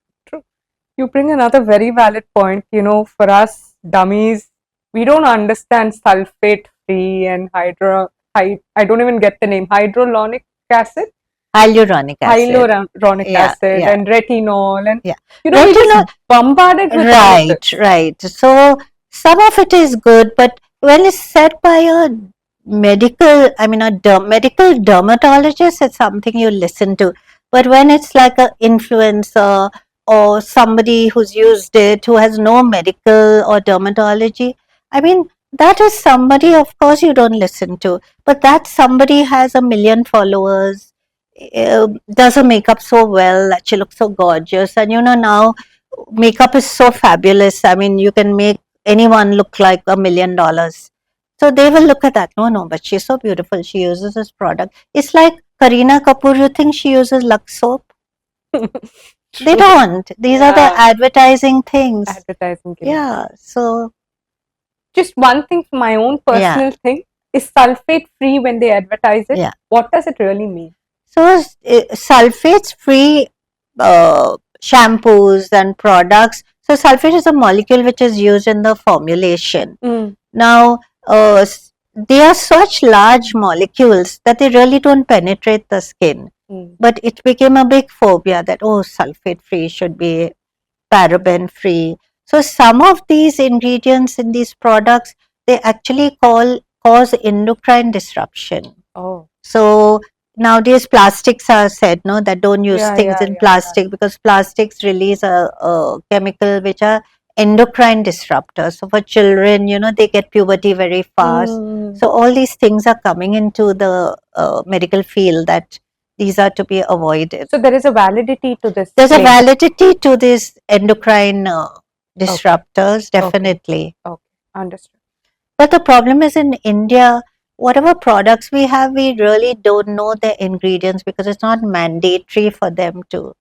You bring another very valid point. For us dummies, we don't understand sulfate free and I don't even get the name, hyaluronic acid. Hyaluronic acid and retinol, and we retinol, just bombarded with all of this. Right. So some of it is good, but when it's said by a medical dermatologist, it's something you listen to. But when it's like an influencer or somebody who's used it, who has no medical or dermatology, that is somebody, of course, you don't listen to. But that somebody has 1 million followers, does her makeup so well that she looks so gorgeous, and now makeup is so fabulous. You can make anyone look like $1 million. So they will look at that. No, but she's so beautiful. She uses this product. It's like Kareena Kapoor. You think she uses Lux soap? They don't. These are the advertising things. Yeah. So just one thing for my own personal thing, is sulfate free when they advertise it? Yeah. What does it really mean? So sulfates free shampoos and products. So sulfate is a molecule which is used in the formulation. Now, they are such large molecules that they really don't penetrate the skin. But it became a big phobia that, oh, sulfate free should be paraben free. So some of these ingredients in these products, they actually cause endocrine disruption. Oh. So nowadays plastics are said, no, that don't use things in plastic because plastics release a chemical which are endocrine disruptors. So for children, they get puberty very fast. So all these things are coming into the medical field that these are to be avoided. So there is a validity to this. There's a claim. validity to these endocrine disruptors, definitely. Okay, understood. But the problem is in India, whatever products we have, we really don't know the ingredients because it's not mandatory for them to.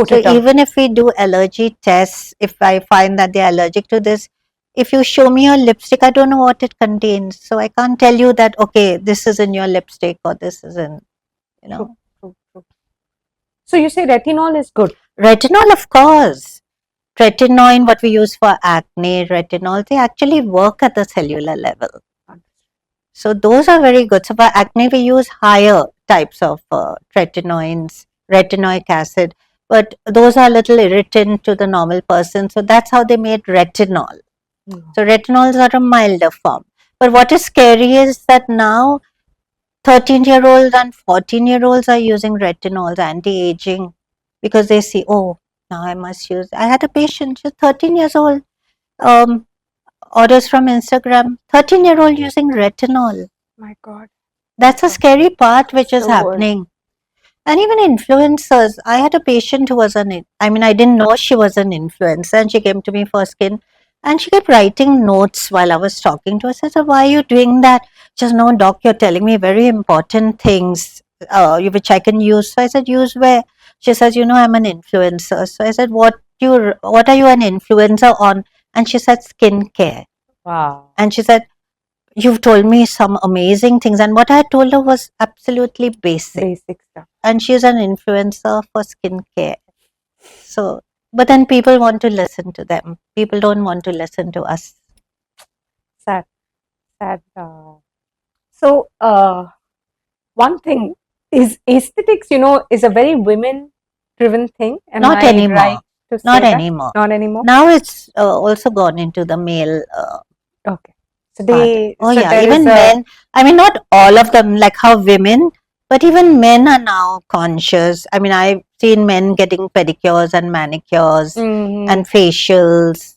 So even if we do allergy tests, if I find that they're allergic to this, if you show me your lipstick, I don't know what it contains. So I can't tell you that, okay, this is in your lipstick or this is in, True. So you say retinol is good? Retinol, of course. Tretinoin, what we use for acne, retinol, they actually work at the cellular level. So those are very good. So for acne, we use higher types of tretinoins, retinoic acid, but those are a little irritant to the normal person. So that's how they made retinol. So retinols are a milder form. But what is scary is that now 13-year-olds and 14-year-olds are using retinols, anti-aging, because they see, oh, now I must use. I had a patient, she's 13 years old, orders from Instagram, 13-year-old using retinol. My God. That's a scary part which is happening. And even influencers. I had a patient who was I didn't know she was an influencer, and she came to me for skin, and she kept writing notes while I was talking to her. I said, why are you doing that? She says, no, doc, you're telling me very important things, which I can use. So I said, use where? She says, I'm an influencer. So I said, what are you an influencer on? And she said, skincare. Wow. And she said, you've told me some amazing things. And what I told her was absolutely basic stuff. And she's an influencer for skincare. So, but then people want to listen to them. People don't want to listen to us. Sad. So, one thing is aesthetics, is a very women-driven thing. Not anymore. Right to say Not that? anymore. Not anymore. Now it's also gone into the male. Okay. So they. Oh so yeah, even men. Not all of them, like how women, but even men are now conscious. I've seen men getting pedicures and manicures and facials.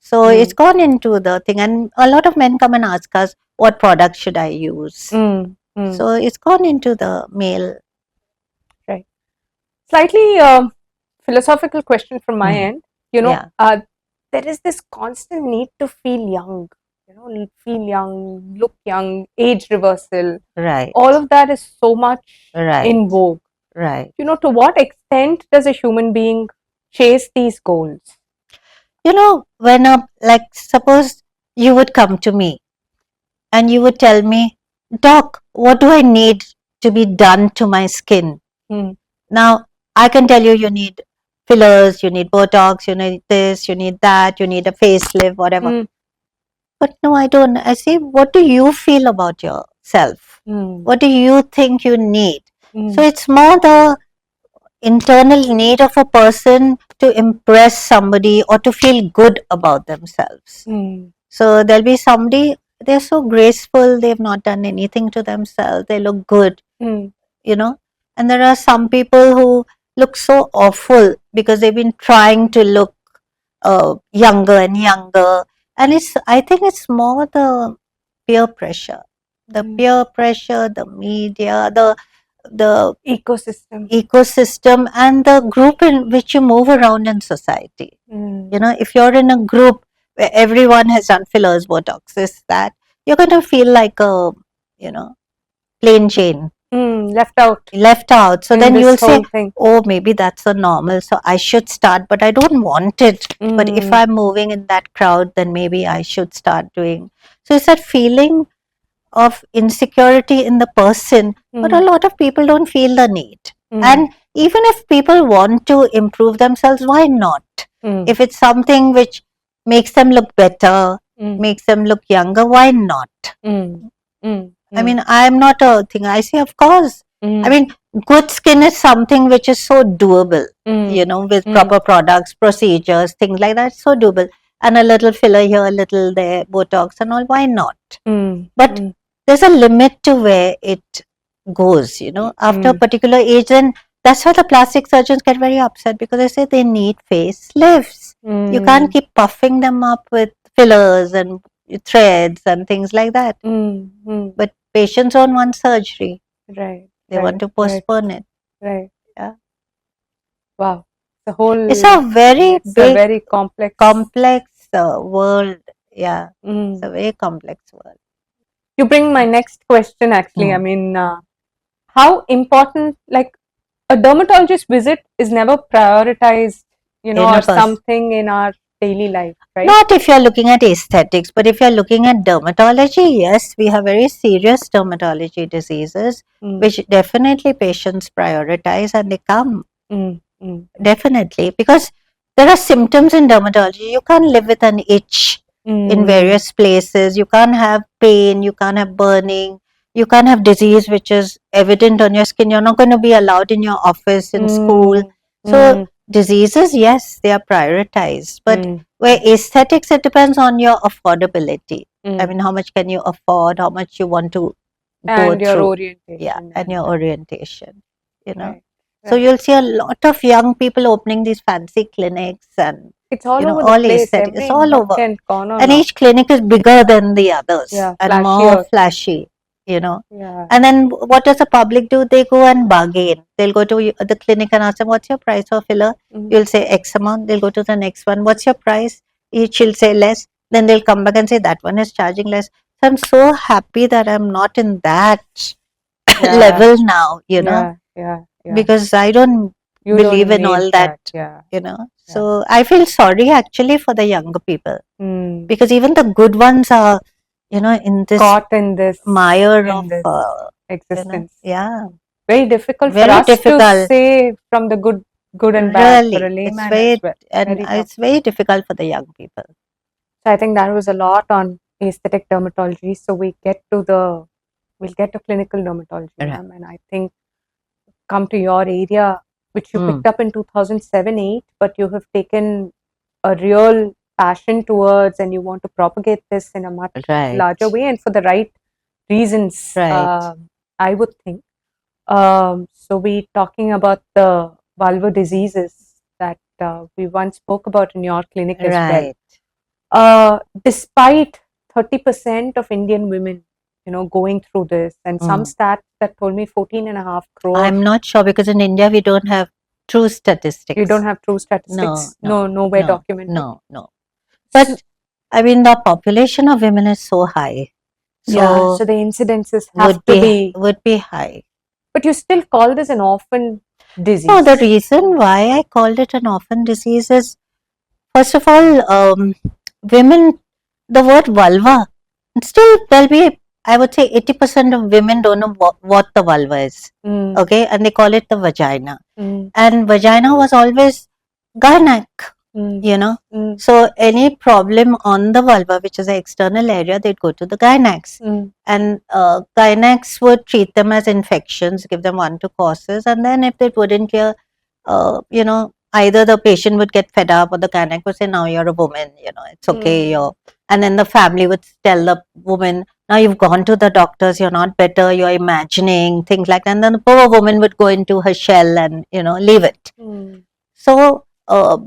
So it's gone into the thing, and a lot of men come and ask us, what product should I use? So it's gone into the male. Right. Slightly philosophical question from my end. There is this constant need to feel young. Feel young, look young, age reversal. Right. All of that is so much in vogue. Right. To what extent does a human being chase these goals? When suppose you would come to me and you would tell me, doc, what do I need to be done to my skin? Now, I can tell you, you need fillers, you need Botox, you need this, you need that, you need a facelift, whatever. But no, I don't. I say, what do you feel about yourself? What do you think you need? So it's more the internal need of a person to impress somebody or to feel good about themselves. So there'll be somebody, they're so graceful, they've not done anything to themselves, they look good, and there are some people who look so awful because they've been trying to look younger and younger. And I think it's more the peer pressure, the media, the ecosystem and the group in which you move around in society. If you're in a group where everyone has done fillers, Botox, this, that, you're going to feel like a, plain Jane. Left out. So then you'll say, oh, maybe that's a normal, so I should start, but I don't want it. But if I'm moving in that crowd, then maybe I should start doing. So it's that feeling of insecurity in the person, but a lot of people don't feel the need. And even if people want to improve themselves, why not? If it's something which makes them look better, makes them look younger, why not? I mean, I'm not a thing. I say, of course. I mean, good skin is something which is so doable, with proper products, procedures, things like that. So doable. And a little filler here, a little there, Botox and all. Why not? But there's a limit to where it goes, after a particular age. And that's why the plastic surgeons get very upset, because they say they need facelifts. You can't keep puffing them up with fillers and threads and things like that. But patients don't want surgery. Right. They want to postpone it. Right. Yeah. Wow. It's a very it's big, a very complex world. Yeah. It's a very complex world. You bring my next question, actually. I mean, how important, like, a dermatologist visit is never prioritized, or something in our daily life, right? Not if you're looking at aesthetics, but if you're looking at dermatology, yes, we have very serious dermatology diseases, which definitely patients prioritize and they come. Definitely, because there are symptoms in dermatology. You can't live with an itch in various places. You can't have pain. You can't have burning. You can't have disease which is evident on your skin. You're not going to be allowed in your office, in school. So diseases, yes, they are prioritized. But where aesthetics, it depends on your affordability. I mean, how much can you afford? How much you want to go and your through? orientation. Yeah, and your orientation. Right. So you'll see a lot of young people opening these fancy clinics, and it's all over all the place. aesthetic. It's all over, and each clinic is bigger than the others, and more flashy. And then what does the public do? They go and bargain. They'll go to the clinic and ask them, "What's your price for filler?" You'll say X amount. They'll go to the next one. "What's your price?" Each will say less. Then they'll come back and say that one is charging less. So I'm so happy that I'm not in that level now. Because I don't believe in all that. So I feel sorry actually for the younger people, because even the good ones are, in this caught in this mire of existence. Yeah, very difficult for us to say from the good and bad for a layman as well. And it's very difficult for the young people. So I think that was a lot on aesthetic dermatology. So we'll get to clinical dermatology, ma'am, and I think come to your area, which you picked up in 2007-8, but you have taken a real passion towards, and you want to propagate this in a much larger way and for the right reasons, I would think. So we're talking about the vulvar diseases that we once spoke about in your clinic as well. Despite 30% of Indian women, going through this, and some stats that told me 14.5 crore. I'm not sure, because in India we don't have true statistics. You don't have true statistics. Nowhere documented. No. But I mean, the population of women is so high. So the incidences would be high. But you still call this an orphan disease. No, the reason why I called it an orphan disease is, first of all, women, the word vulva, still there'll be, I would say 80% of women don't know what the vulva is. Okay, and they call it the vagina. And vagina was always gynec. So any problem on the vulva, which is an external area, they'd go to the gynecs, and gynecs would treat them as infections, give them 1-2 courses, and then if they wouldn't clear, either the patient would get fed up, or the gynec would say, "Now you're a woman, it's okay." And then the family would tell the woman, "Now you've gone to the doctors, you're not better, you're imagining," things like that. And then the poor woman would go into her shell and leave it. So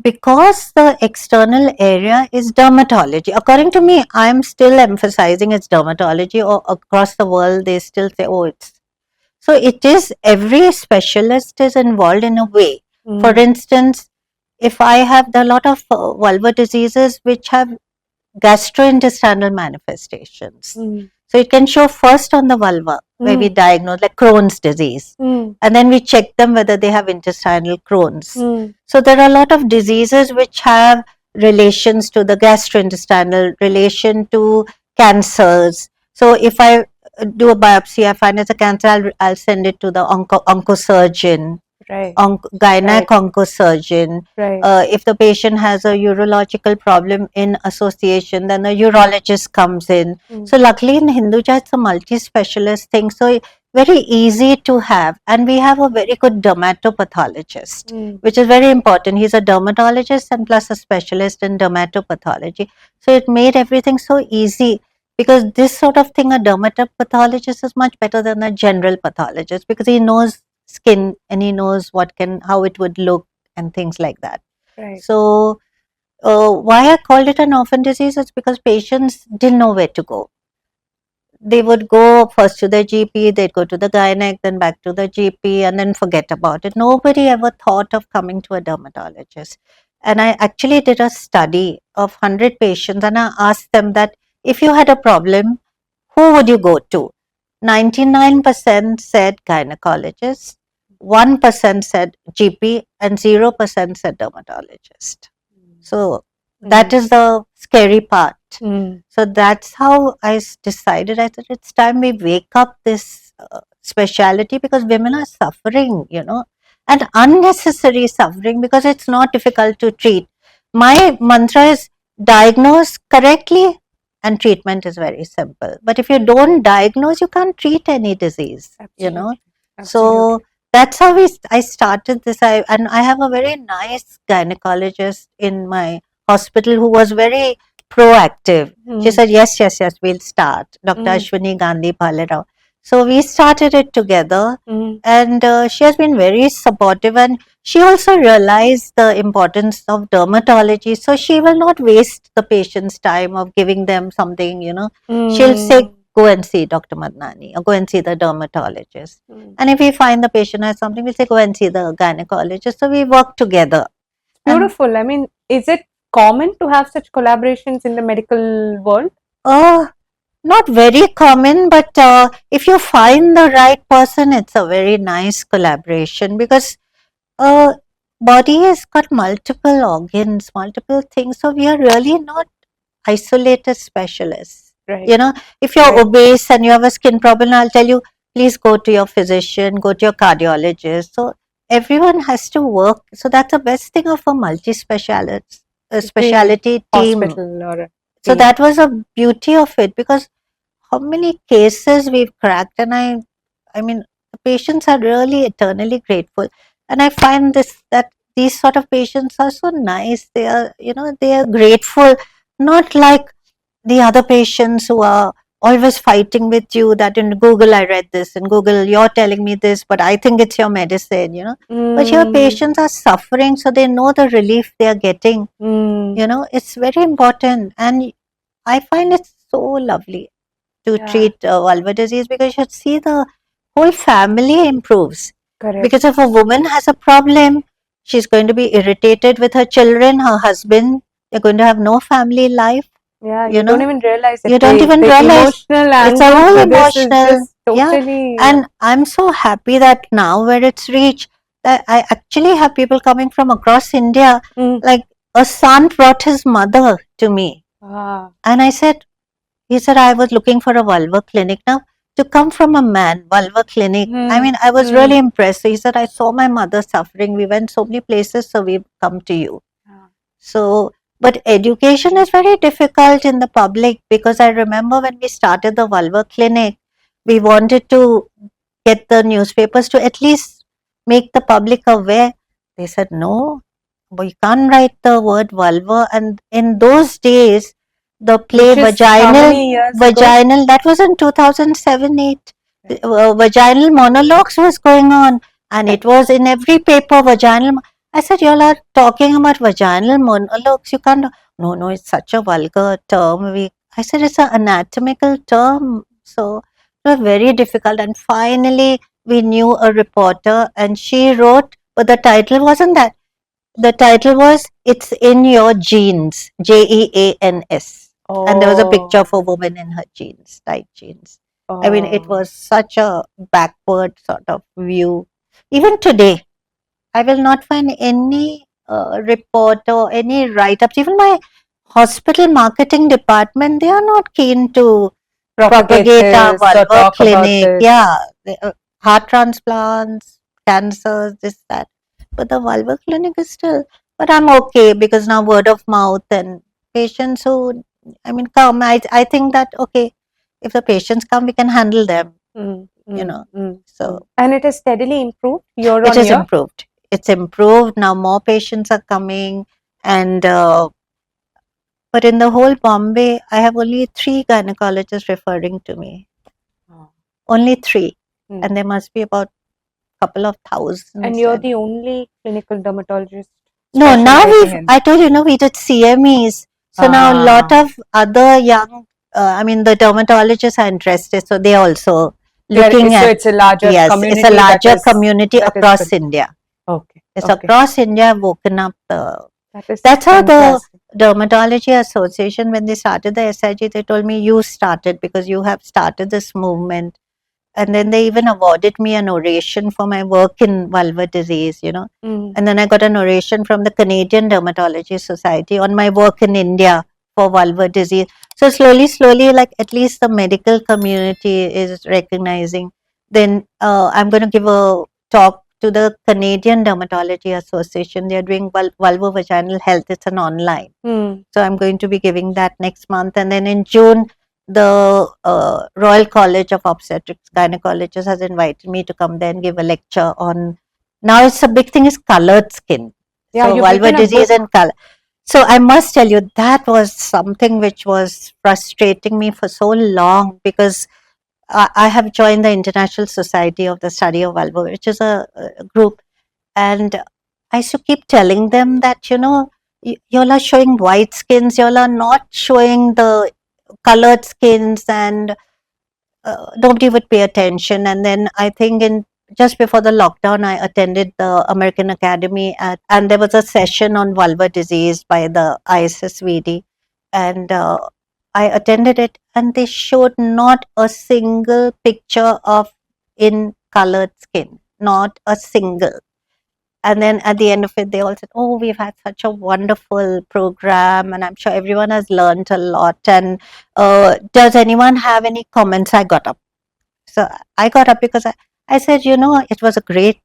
because the external area is dermatology, according to me, I'm still emphasizing it's dermatology, or across the world they still say, "Oh, it's..." So it is, every specialist is involved in a way. For instance, if I have a lot of vulvar diseases which have gastrointestinal manifestations. So it can show first on the vulva, where we diagnose, like Crohn's disease, and then we check them whether they have intestinal Crohn's. So there are a lot of diseases which have relations to the gastrointestinal, relation to cancers. So if I do a biopsy, I find it's a cancer, I'll send it to the oncosurgeon. Right. Gynec oncosurgeon. Right. If the patient has a urological problem in association, then a urologist comes in. So luckily in Hinduja, it's a multi-specialist thing. So very easy to have. And we have a very good dermatopathologist, which is very important. He's a dermatologist and plus a specialist in dermatopathology. So it made everything so easy, because this sort of thing, a dermatopathologist is much better than a general pathologist, because he knows skin and he knows how it would look and things like that. Right. So why I called it an orphan disease is because patients didn't know where to go. They would go first to the GP, they'd go to the gynec, then back to the GP, and then forget about it. Nobody ever thought of coming to a dermatologist. And I actually did a study of 100 patients, and I asked them that if you had a problem, who would you go to? 99% said gynecologist, 1% said GP, and 0% said dermatologist. So that is the scary part. So that's how I decided. I thought it's time we wake up this speciality, because women are suffering, and unnecessary suffering, because it's not difficult to treat. My mantra is diagnose correctly and treatment is very simple. But if you don't diagnose, you can't treat any disease, Absolutely. So that's how I started this. And I have a very nice gynecologist in my hospital who was very proactive. She said, yes, we'll start. Dr. Ashwini Gandhi Palerao. So we started it together, and she has been very supportive, and she also realized the importance of dermatology. So she will not waste the patient's time of giving them something, She'll say, go and see Dr. Madnani, or go and see the dermatologist. And if we find the patient has something, we'll say, go and see the gynecologist. So we work together. Beautiful. I mean, is it common to have such collaborations in the medical world? Not very common, but if you find the right person, it's a very nice collaboration, because body has got multiple organs, multiple things. So we are really not isolated specialists. Right. If you're obese and you have a skin problem, I'll tell you, please go to your physician, go to your cardiologist. So everyone has to work. So that's the best thing of a multi-speciality specialty team. Hospital or so that was a beauty of it, because how many cases we've cracked, and I mean, the patients are really eternally grateful. And I find that these sort of patients are so nice. They are, they are grateful, not like the other patients who are always fighting with you, that in Google I read this, in Google you're telling me this, but I think it's your medicine, But your patients are suffering, so they know the relief they are getting. It's very important, and I find it so lovely to treat vulvar disease, because you should see the whole family improves. Correct. Because if a woman has a problem, she's going to be irritated with her children, her husband. They're going to have no family life. Yeah, you don't even realize it. You don't even realize. Emotional It's a whole angle to this is emotional. just totally. And I'm so happy that now where it's reached, that I actually have people coming from across India. Like a son brought his mother to me. And I said, he said, I was looking for a vulva clinic. Now, to come from a man, vulva clinic, I mean, I was really impressed. So he said, I saw my mother suffering. We went so many places, so we've come to you. So, but education is very difficult in the public, because I remember when we started the vulva clinic, we wanted to get the newspapers to at least make the public aware. They said, no, we can't write the word vulva. And in those days, the play vaginal, that was in 2007-8. Vaginal monologues was going on, and it was in every paper, vaginal. I said, you all are talking about vaginal monologues. You can't. No, it's such a vulgar term. I said, it's an anatomical term. So it was very difficult. And finally, we knew a reporter, and she wrote, but the title wasn't that. The title was It's in Your Genes, Jeans. And there was a picture of a woman in her jeans, tight jeans. I mean, it was such a backward sort of view. Even today, I will not find any report or any write-ups. Even my hospital marketing department, they are not keen to propagate our vulva clinic. Yeah, heart transplants, cancers, this, that. But the vulvar clinic is still, but I'm okay because now word of mouth and patients who, I mean, come. I think that, okay, if the patients come, we can handle them, So And it has steadily improved year it on is year. improved. It's improved. Now more patients are coming. And, but in the whole Bombay, I have only 3 gynecologists referring to me. Only 3. And there must be about couple of thousands. And you're the only clinical dermatologist No, now specializing in. I told you, we did CMEs. So now a lot of other young, I mean, the dermatologists are interested. So they also looking So at, it's a larger yes, community. it's a larger that is, community that is across good. India. Okay. It's okay. across India woken up. That's how the fantastic. Dermatology Association, when they started the SIG, they told me, you started because you have started this movement. And then they even awarded me an oration for my work in vulvar disease, And then I got an oration from the Canadian Dermatology Society on my work in India for vulvar disease. So slowly, like at least the medical community is recognizing. Then I'm going to give a talk to the Canadian Dermatology Association. They are doing vulva vaginal health. It's an online. So I'm going to be giving that next month. And then in June, the Royal College of Obstetrics Gynecologists has invited me to come there and give a lecture on. Now it's a big thing is colored skin. Yeah, so you've vulvar written a disease book. and color. So I must tell you that was something which was frustrating me for so long because I have joined the International Society of the Study of Vulva, which is a group, and I used to keep telling them that y'all are showing white skins, y'all are not showing the colored skins, and nobody would pay attention. And then I think in just before the lockdown, I attended the American Academy and there was a session on vulvar disease by the ISSVD, and I attended it, and they showed not a single picture of in colored skin, not a single. And then at the end of it, they all said, oh, we've had such a wonderful program, and I'm sure everyone has learned a lot. And does anyone have any comments? I got up. So I got up because I said, it was a great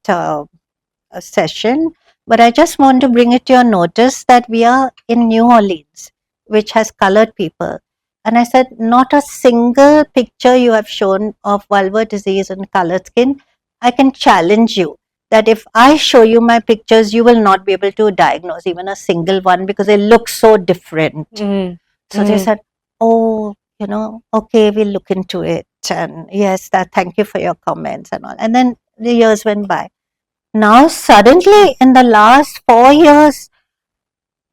session, but I just want to bring it to your notice that we are in New Orleans, which has colored people. And I said, not a single picture you have shown of vulvar disease and colored skin. I can challenge you that if I show you my pictures, you will not be able to diagnose even a single one because they look so different. So they said, oh, okay, we'll look into it. And yes, thank you for your comments and all. And then the years went by. Now, suddenly, in the last 4 years,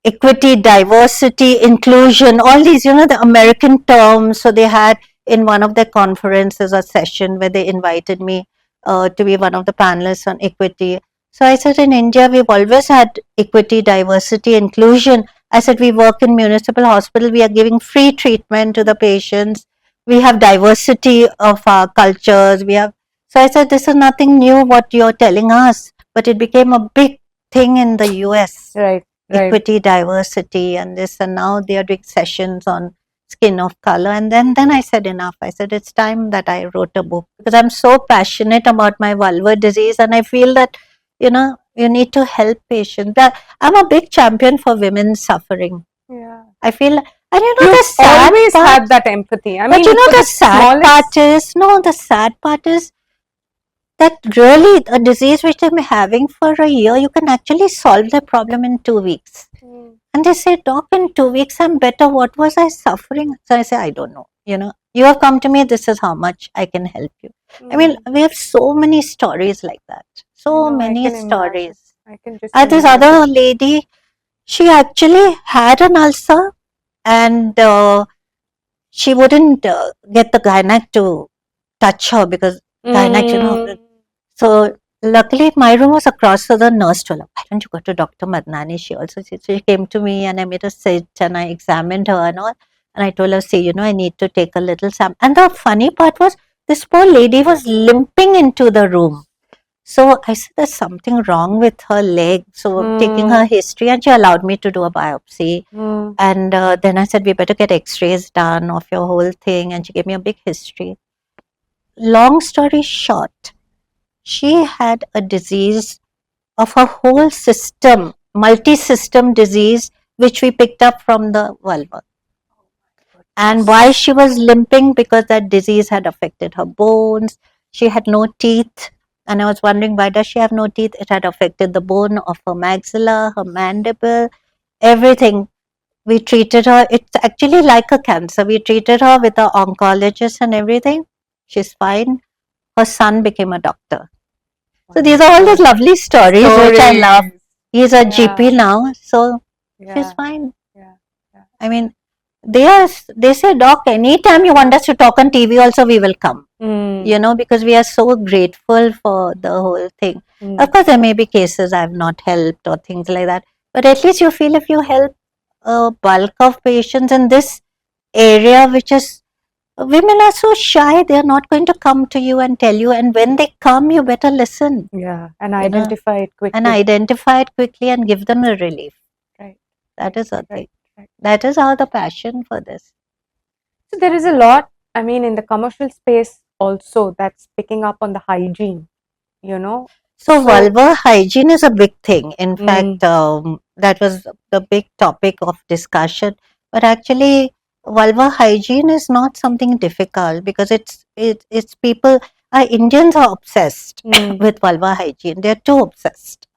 equity, diversity, inclusion, all these, the American terms. So they had in one of their conferences a session where they invited me to be one of the panelists on equity. So I said, in India, we've always had equity, diversity, inclusion. I said, we work in municipal hospital. We are giving free treatment to the patients. We have diversity of our cultures. So I said, this is nothing new what you're telling us, but it became a big thing in the US. Right. Equity, diversity, and this, and now they are doing sessions on skin of color. And then I said enough. I said it's time that I wrote a book because I'm so passionate about my vulvar disease, and I feel that you need to help patients. That I'm a big champion for women suffering. Yeah. I feel, and You've the sad always part, had that empathy. I but mean, for the the sad part is the sad part is that really a disease which I'm having for a year, you can actually solve the problem in 2 weeks. And they say, doc, in 2 weeks I'm better. What was I suffering? So I say, I don't know. You have come to me, this is how much I can help you. I mean, we have so many stories like that. So many stories. I can just This other lady, she actually had an ulcer, and she wouldn't get the gynac to touch her because gynac, so luckily my room was across, so the nurse told her, why don't you go to Dr. Madnani? She came to me and I made her sit and I examined her and all. And I told her, see, I need to take a little sample. And the funny part was, this poor lady was limping into the room. So I said, there's something wrong with her leg. So taking her history, and she allowed me to do a biopsy. And then I said, we better get x-rays done of your whole thing. And she gave me a big history. Long story short, she had a disease of her whole system, multi-system disease, which we picked up from the vulva. And why she was limping? Because that disease had affected her bones. She had no teeth. And I was wondering, why does she have no teeth? It had affected the bone of her maxilla, her mandible, everything. We treated her. It's actually like a cancer. We treated her with an oncologist and everything. She's fine. Her son became a doctor. So these are all those lovely stories which I love. He's a GP now, so she's fine. I mean, they say, doc, anytime you want us to talk on TV also we will come. You know, because we are so grateful for the whole thing. Of course, there may be cases I've not helped or things like that, but at least you feel if you help a bulk of patients in this area, which is, women are so shy, they are not going to come to you and tell you, and when they come, you better listen. Yeah, and identify it quickly. And identify it quickly and give them a relief. Right. That is the thing. That is all the passion for this. So there is a lot, I mean, in the commercial space also, that's picking up on the hygiene, you know. So vulva hygiene is a big thing. In fact, that was the big topic of discussion. But actually, vulva hygiene is not something difficult, because it's people. Indians are obsessed with vulva hygiene. They're too obsessed.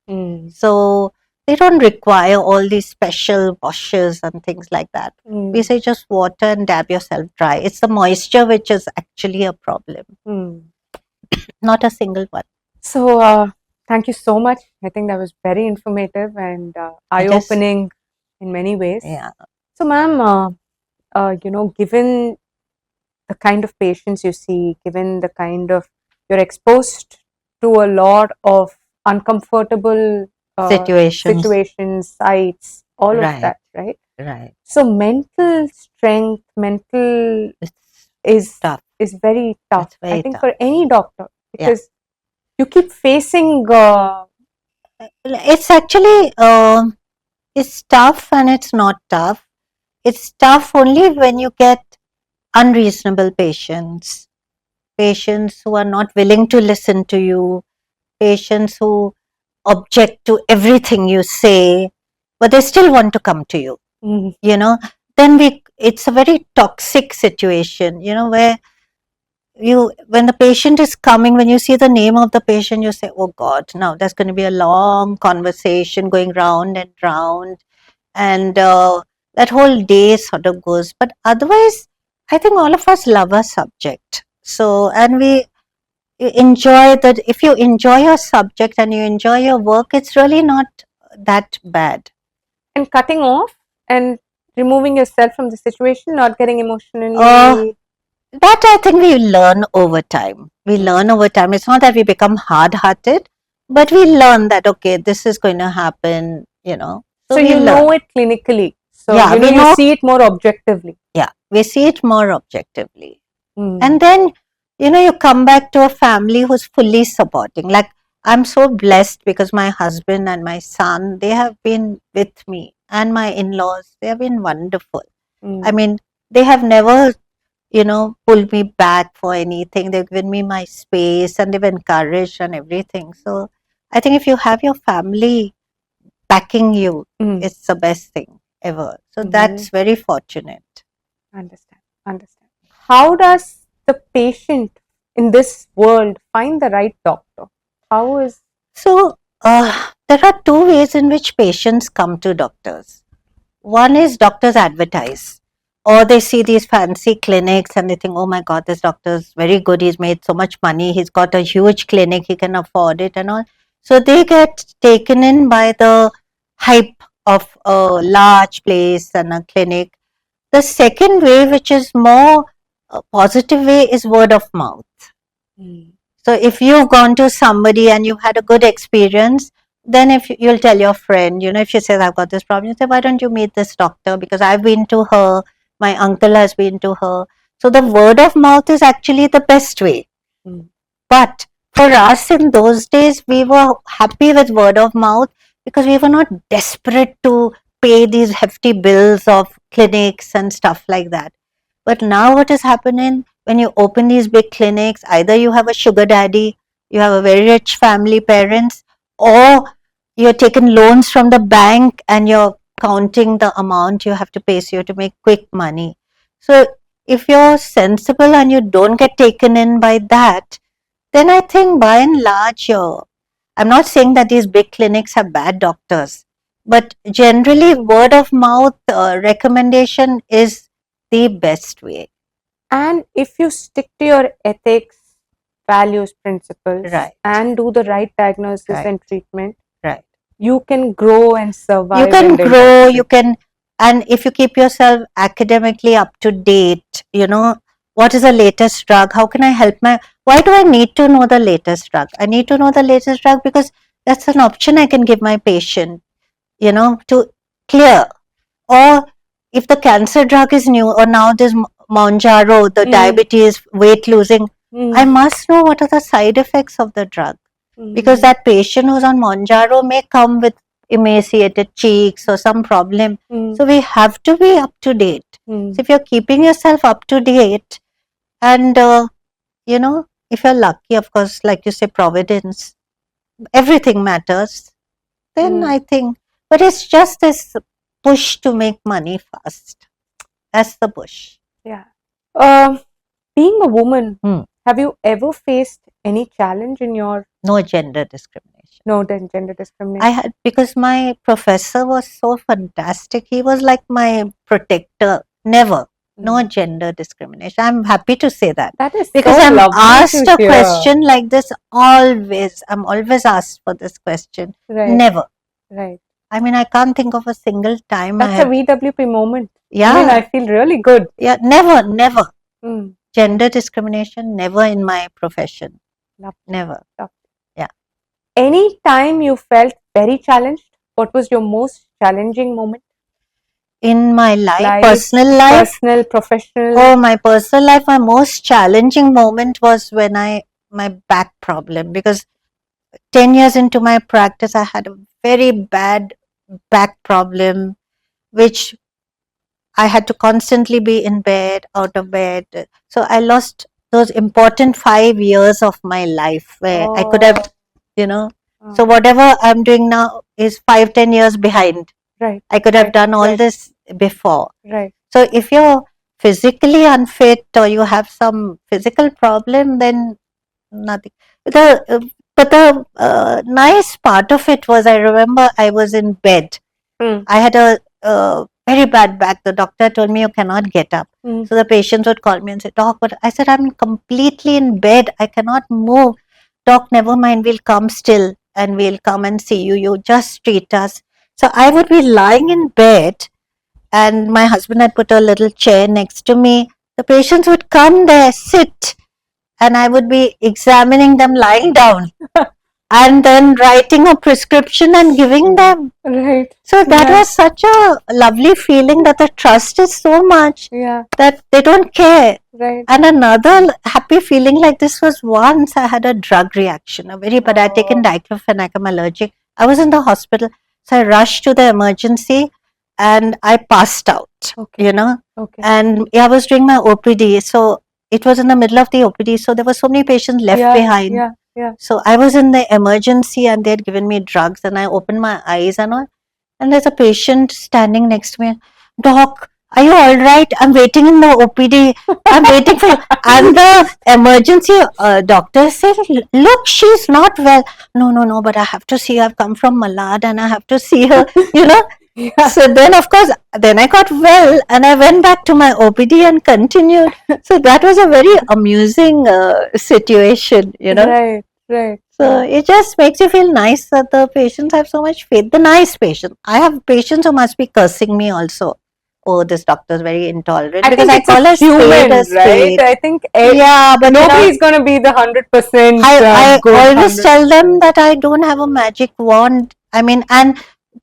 So they don't require all these special washes and things like that. We say just water and dab yourself dry. It's the moisture which is actually a problem, not a single one. So thank you so much. I think that was very informative and eye-opening in many ways. Yeah. So ma'am, you know, given the kind of patients you see, given the kind of, you're exposed to a lot of uncomfortable situations, sites, all of that, right? Right. So mental strength, is tough. Is very tough. Very I think tough. for any doctor, because you keep facing. It's actually it's tough and it's not tough. It's tough only when you get unreasonable patients, patients who are not willing to listen to you, patients who object to everything you say, but they still want to come to you. You know, then it's a very toxic situation, you know, where when the patient is coming, when you see the name of the patient, you say, oh God, now there's going to be a long conversation going round and round, and that whole day sort of goes. But otherwise, I think all of us love our subject. So, and we enjoy that. If you enjoy your subject and you enjoy your work, it's really not that bad. And cutting off and removing yourself from the situation, not getting emotionally. That I think we learn over time. We learn over time. It's not that we become hard-hearted, but we learn that, okay, this is going to happen, you know. So you know it clinically. So yeah, you see it more objectively. Yeah, we see it more objectively. And then, you know, you come back to a family who's fully supporting. Like, I'm so blessed because my husband and my son, they have been with me, and my in-laws, they have been wonderful. I mean, they have never, you know, pulled me back for anything. They've given me my space and they've encouraged and everything. So I think if you have your family backing you, it's the best thing ever. So that's very fortunate. Understand. How does the patient in this world find the right doctor? How is... So there are two ways in which patients come to doctors. One is doctors advertise, or they see these fancy clinics and they think, oh my God, this doctor is very good. He's made so much money. He's got a huge clinic. He can afford it and all. So they get taken in by the hype of a large place and a clinic. The second way, which is more positive way, is word of mouth. So if you've gone to somebody and you've had a good experience, then if you'll tell your friend, you know, if she says, I've got this problem, you say, why don't you meet this doctor? Because I've been to her, my uncle has been to her. So the word of mouth is actually the best way. But for us in those days, we were happy with word of mouth because we were not desperate to pay these hefty bills of clinics and stuff like that. But now what is happening, when you open these big clinics, either you have a sugar daddy you have a very rich family, parents, or you're taking loans from the bank and you're counting the amount you have to pay, so you have to make quick money. So if you're sensible and you don't get taken in by that, then I think by and large, I'm not saying that these big clinics have bad doctors, but generally word of mouth recommendation is the best way. And if you stick to your ethics, values, principles, Right. and do the right diagnosis Right. and treatment, Right. you can grow and survive. You can in the grow, industry. you can, and if you keep yourself academically up to date, what is the latest drug? How can I help why do I need to know the latest drug? I need to know the latest drug because that's an option I can give my patient, to clear. Or if the cancer drug is new, or now there's Monjaro, the diabetes, weight losing, I must know what are the side effects of the drug. Because that patient who's on Monjaro may come with emaciated cheeks or some problem. So we have to be up to date. So if you're keeping yourself up to date, and if you're lucky, of course, like you say, providence, everything matters, then I think, but it's just this push to make money fast. That's the push. Yeah. Being a woman, have you ever faced any challenge in your No gender discrimination. No gender discrimination. I had, because my professor was so fantastic. He was like my protector. Never. No gender discrimination. I'm happy to say that. That is Because so I'm lovely asked to a hear. question like this always. I'm always asked for this question. Right. Never. Right. I mean, I can't think of a single time That's a VWP moment. Yeah. I mean, I feel really good. Yeah, never. Gender discrimination, never in my profession. Never. Yeah. Any time you felt very challenged? What was your most challenging moment? In my life, personal life? Personal, professional? Oh, my personal life, my most challenging moment was when my back problem, because 10 years into my practice, I had a very bad back problem, which I had to constantly be in bed, out of bed. So I lost those important 5 years of my life where I could have, so whatever I'm doing now is 5-10 years behind. Right. I could have done all this before. Right. So if you're physically unfit or you have some physical problem, then nothing. But the nice part of it was, I remember I was in bed. I had a very bad back. The doctor told me you cannot get up. So the patients would call me and say, "Doc," but I said, "I'm completely in bed. I cannot move." "Doc, never mind. We'll come still and we'll come and see you. You just treat us." So I would be lying in bed, and my husband had put a little chair next to me. The patients would come there, sit, and I would be examining them lying down and then writing a prescription and giving them. Right. So that was such a lovely feeling, that the trust is so much that they don't care. Right. And another happy feeling like this was once I had a drug reaction, a very bad. I'd taken diclofenac, I'm allergic. I was in the hospital, so I rushed to the emergency and I passed out, and I was doing my OPD. So it was in the middle of the OPD, so there were so many patients left behind. So I was in the emergency and they had given me drugs, and I opened my eyes and all, and there's a patient standing next to me. "Doc, are you all right? I'm waiting in the OPD. I'm waiting for you." And the emergency doctor said, "Look, she's not well." No, but I have to see her. I've come from Malad and I have to see her, So then, of course, then I got well and I went back to my OPD and continued. So that was a very amusing situation, Right. Right. So it just makes you feel nice that the patients have so much faith. The nice patients. I have patients who must be cursing me also. "Oh, this doctor is very intolerant." I because think I it's call her human, spade a spade. right? I think but nobody's going to be the 100%. I good always 100%. tell them that I don't have a magic wand. I mean, and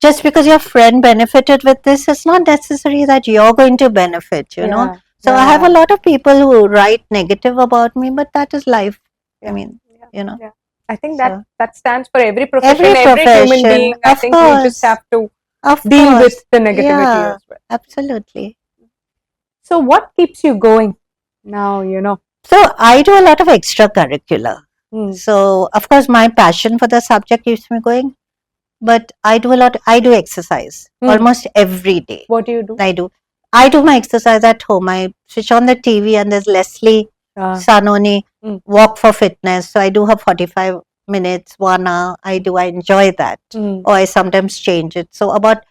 just because your friend benefited with this, it's not necessary that you're going to benefit, So I have a lot of people who write negative about me, but that is life. I mean, I think that stands for every profession, every human being. I think we just have to deal with the negativity as well. Absolutely. So what keeps you going now, So I do a lot of extracurricular. So, of course, my passion for the subject keeps me going. But I do a lot. I do exercise almost every day. What do you do? I do my exercise at home. I switch on the TV and there's Leslie Sanoni Walk for Fitness. So I do her 45 minutes, 1 hour. I enjoy that. Or I sometimes change it. So about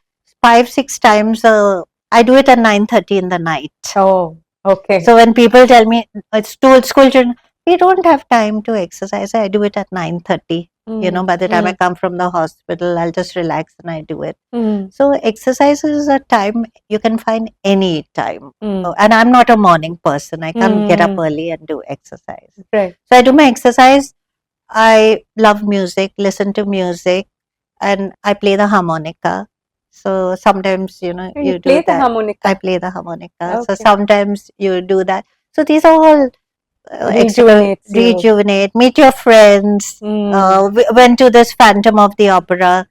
5-6 times I do it at 9:30 in the night. Oh, okay. So when people tell me it's school children, we don't have time to exercise. I do it at 9:30. By the time I come from the hospital, I'll just relax and I do it. So exercise is a time you can find any time. And I'm not a morning person. I can't get up early and do exercise. Right. So I do my exercise. I love music, listen to music, and I play the harmonica. So sometimes, you You do play the that. harmonica? I play the harmonica. So Okay. sometimes you do that. So these are all Rejuvenates you. rejuvenate, meet your friends. Went to this Phantom of the Opera,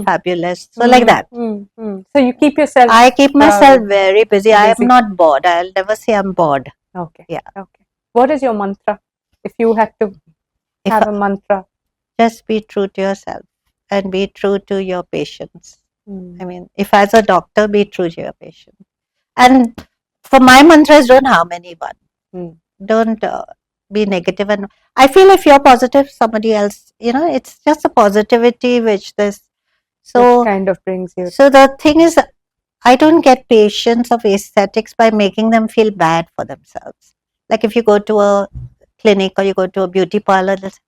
fabulous. So like that. So you keep yourself. I keep myself very busy. I am busy. not bored. I'll never say I'm bored. Okay. Yeah. Okay. What is your mantra? If you had to have a mantra. Just be true to yourself and be true to your patients. I mean, if as a doctor, be true to your patient. And for my mantras, don't harm anyone. Don't be negative. And I feel if you're positive, somebody else, it's just a positivity which this. So kind of brings you. So the thing is, I don't get patients of aesthetics by making them feel bad for themselves. Like if you go to a clinic or you go to a beauty parlor, they'll say,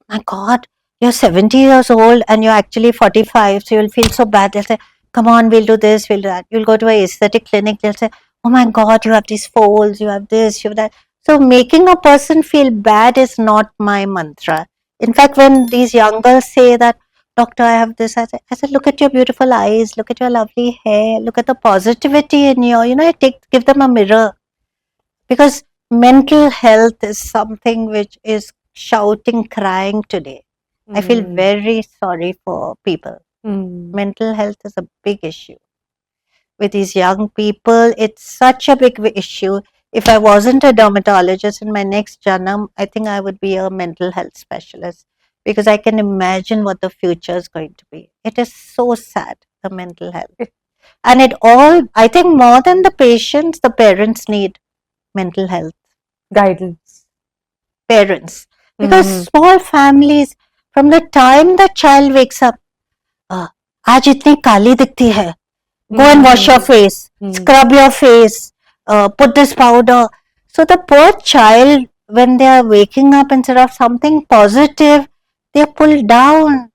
my God, you're 70 years old and you're actually 45, so you'll feel so bad. They'll say, come on, we'll do this, we'll do that. You'll go to an aesthetic clinic, they'll say, oh my God, you have these folds, you have this, you have that. So making a person feel bad is not my mantra. In fact, when these young girls say that, doctor, I have this, I said, look at your beautiful eyes, look at your lovely hair, look at the positivity in you. Give them a mirror. Because mental health is something which is shouting, crying today. I feel very sorry for people. Mental health is a big issue. With these young people, it's such a big issue. If I wasn't a dermatologist in my next janam, I think I would be a mental health specialist because I can imagine what the future is going to be. It is so sad, the mental health. And I think more than the patients, the parents need mental health guidance. Parents. Because small families, from the time the child wakes up, आज इतनी काली दिखती है. Go and wash your face, scrub your face, put this powder. So the poor child, when they are waking up, instead of something positive, they are pulled down.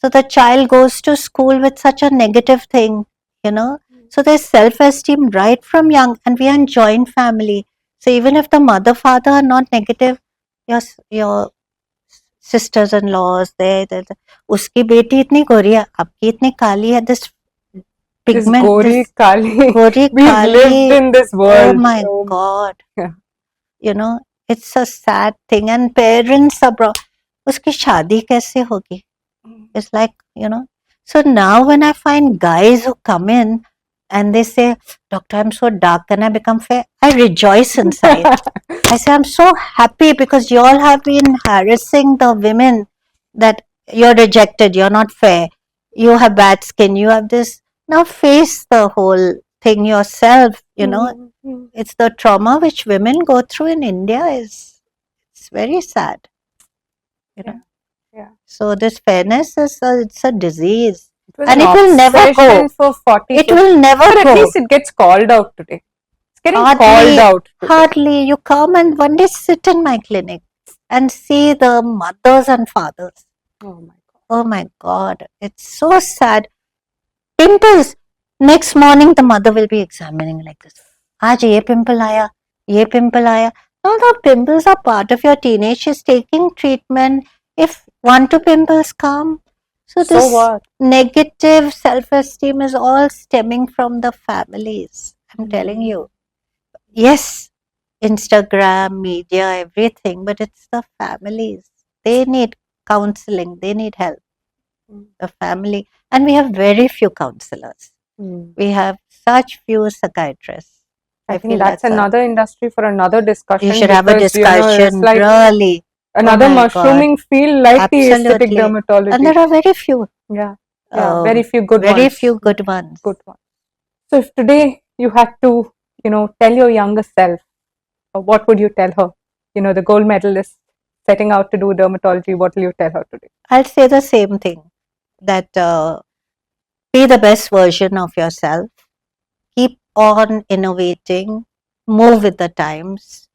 So the child goes to school with such a negative thing, So there's self-esteem right from young, and we are in joint family. So even if the mother, father are not negative, your sisters-in-laws, उसकी बेटी इतनी गोरी है, आपकी इतनी काली है, this pigment, Gori Kali. We've lived in this world. Oh my God. Yeah. It's a sad thing. And parents abroad, उसकी शादी कैसे होगी? It's like, So now when I find guys who come in and they say, doctor, I'm so dark, can I become fair? I rejoice inside. I say, I'm so happy because you all have been harassing the women that you're rejected, you're not fair, you have bad skin, you have this. Now face the whole thing yourself, It's the trauma which women go through in India it's very sad, Yeah. So this fairness it's a disease. And it will never go. For 40 it will never but go. At least it gets called out today. It's getting Hardly, called out today. Hardly. You come and one day sit in my clinic and see the mothers and fathers. Oh my God. Oh my God. It's so sad. Pimples. Next morning the mother will be examining like this. Aaj ye pimple aaya. Ye pimple aaya. No, the pimples are part of your teenage. She's taking treatment. If 1-2 pimples come, so this what? negative self-esteem is all stemming from the families. I'm telling you. Yes, Instagram, media, everything, but it's the families. They need counseling. They need help. The family. And we have very few counselors. We have such few psychiatrists. I think that's another industry for another discussion. You should have a discussion, it's like really. another my mushrooming field like the aesthetic Absolutely. dermatology. And there are very few. Yeah, very few good ones. Very few good ones. Good ones. So if today you had to, tell your younger self, what would you tell her? The gold medalist setting out to do dermatology, what will you tell her today? I'll say the same thing, that be the best version of yourself. Keep on innovating, move with the times,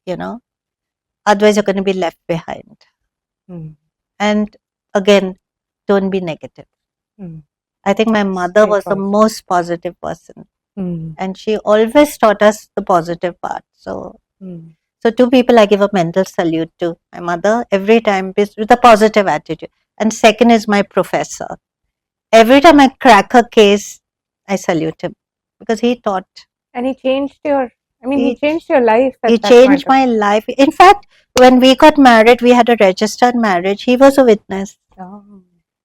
otherwise you're going to be left behind. And again, don't be negative. I think my mother was the most positive person, and she always taught us the positive part. So two people I give a mental salute to: my mother, every time with a positive attitude, and second is my professor. Every time I crack a case, I salute him, because he taught. And he changed he changed your life. He changed my life. In fact, when we got married, we had a registered marriage. He was a witness.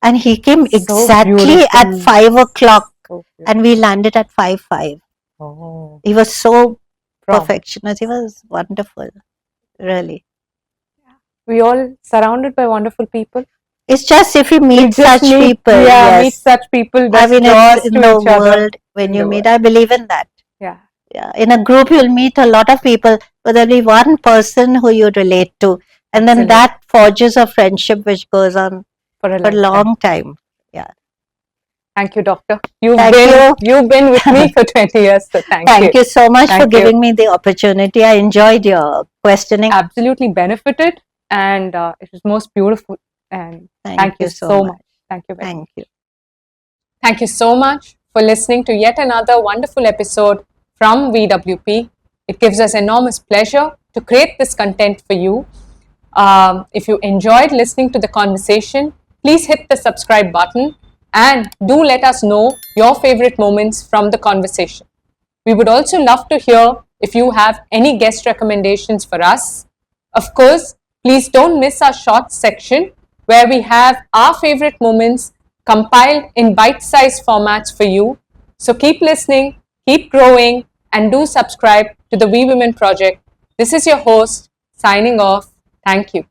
And he came exactly at 5 o'clock, and we landed at 5:05. He was so perfectionist. He was wonderful, really. We all surrounded by wonderful people. It's just if you meet such people, yes. Meet such people. I mean, it's in the world when you meet. I believe in that. Yeah. In a group, you'll meet a lot of people, but there'll be one person who you relate to, and then that forges a friendship which goes on for a long time. Yeah. Thank you, doctor. You've been with me for 20 years, so thank you. Thank you so much for giving me the opportunity. I enjoyed your questioning. Absolutely benefited, and it was most beautiful. And thank you so much. Thank you very much. Thank you so much for listening to yet another wonderful episode from VWP. It gives us enormous pleasure to create this content for you. If you enjoyed listening to the conversation, please hit the subscribe button and do let us know your favorite moments from the conversation. We would also love to hear if you have any guest recommendations for us. Of course, please don't miss our shorts section where we have our favorite moments compiled in bite-sized formats for you. So keep listening, keep growing, and do subscribe to the We Women Project. This is your host, signing off. Thank you.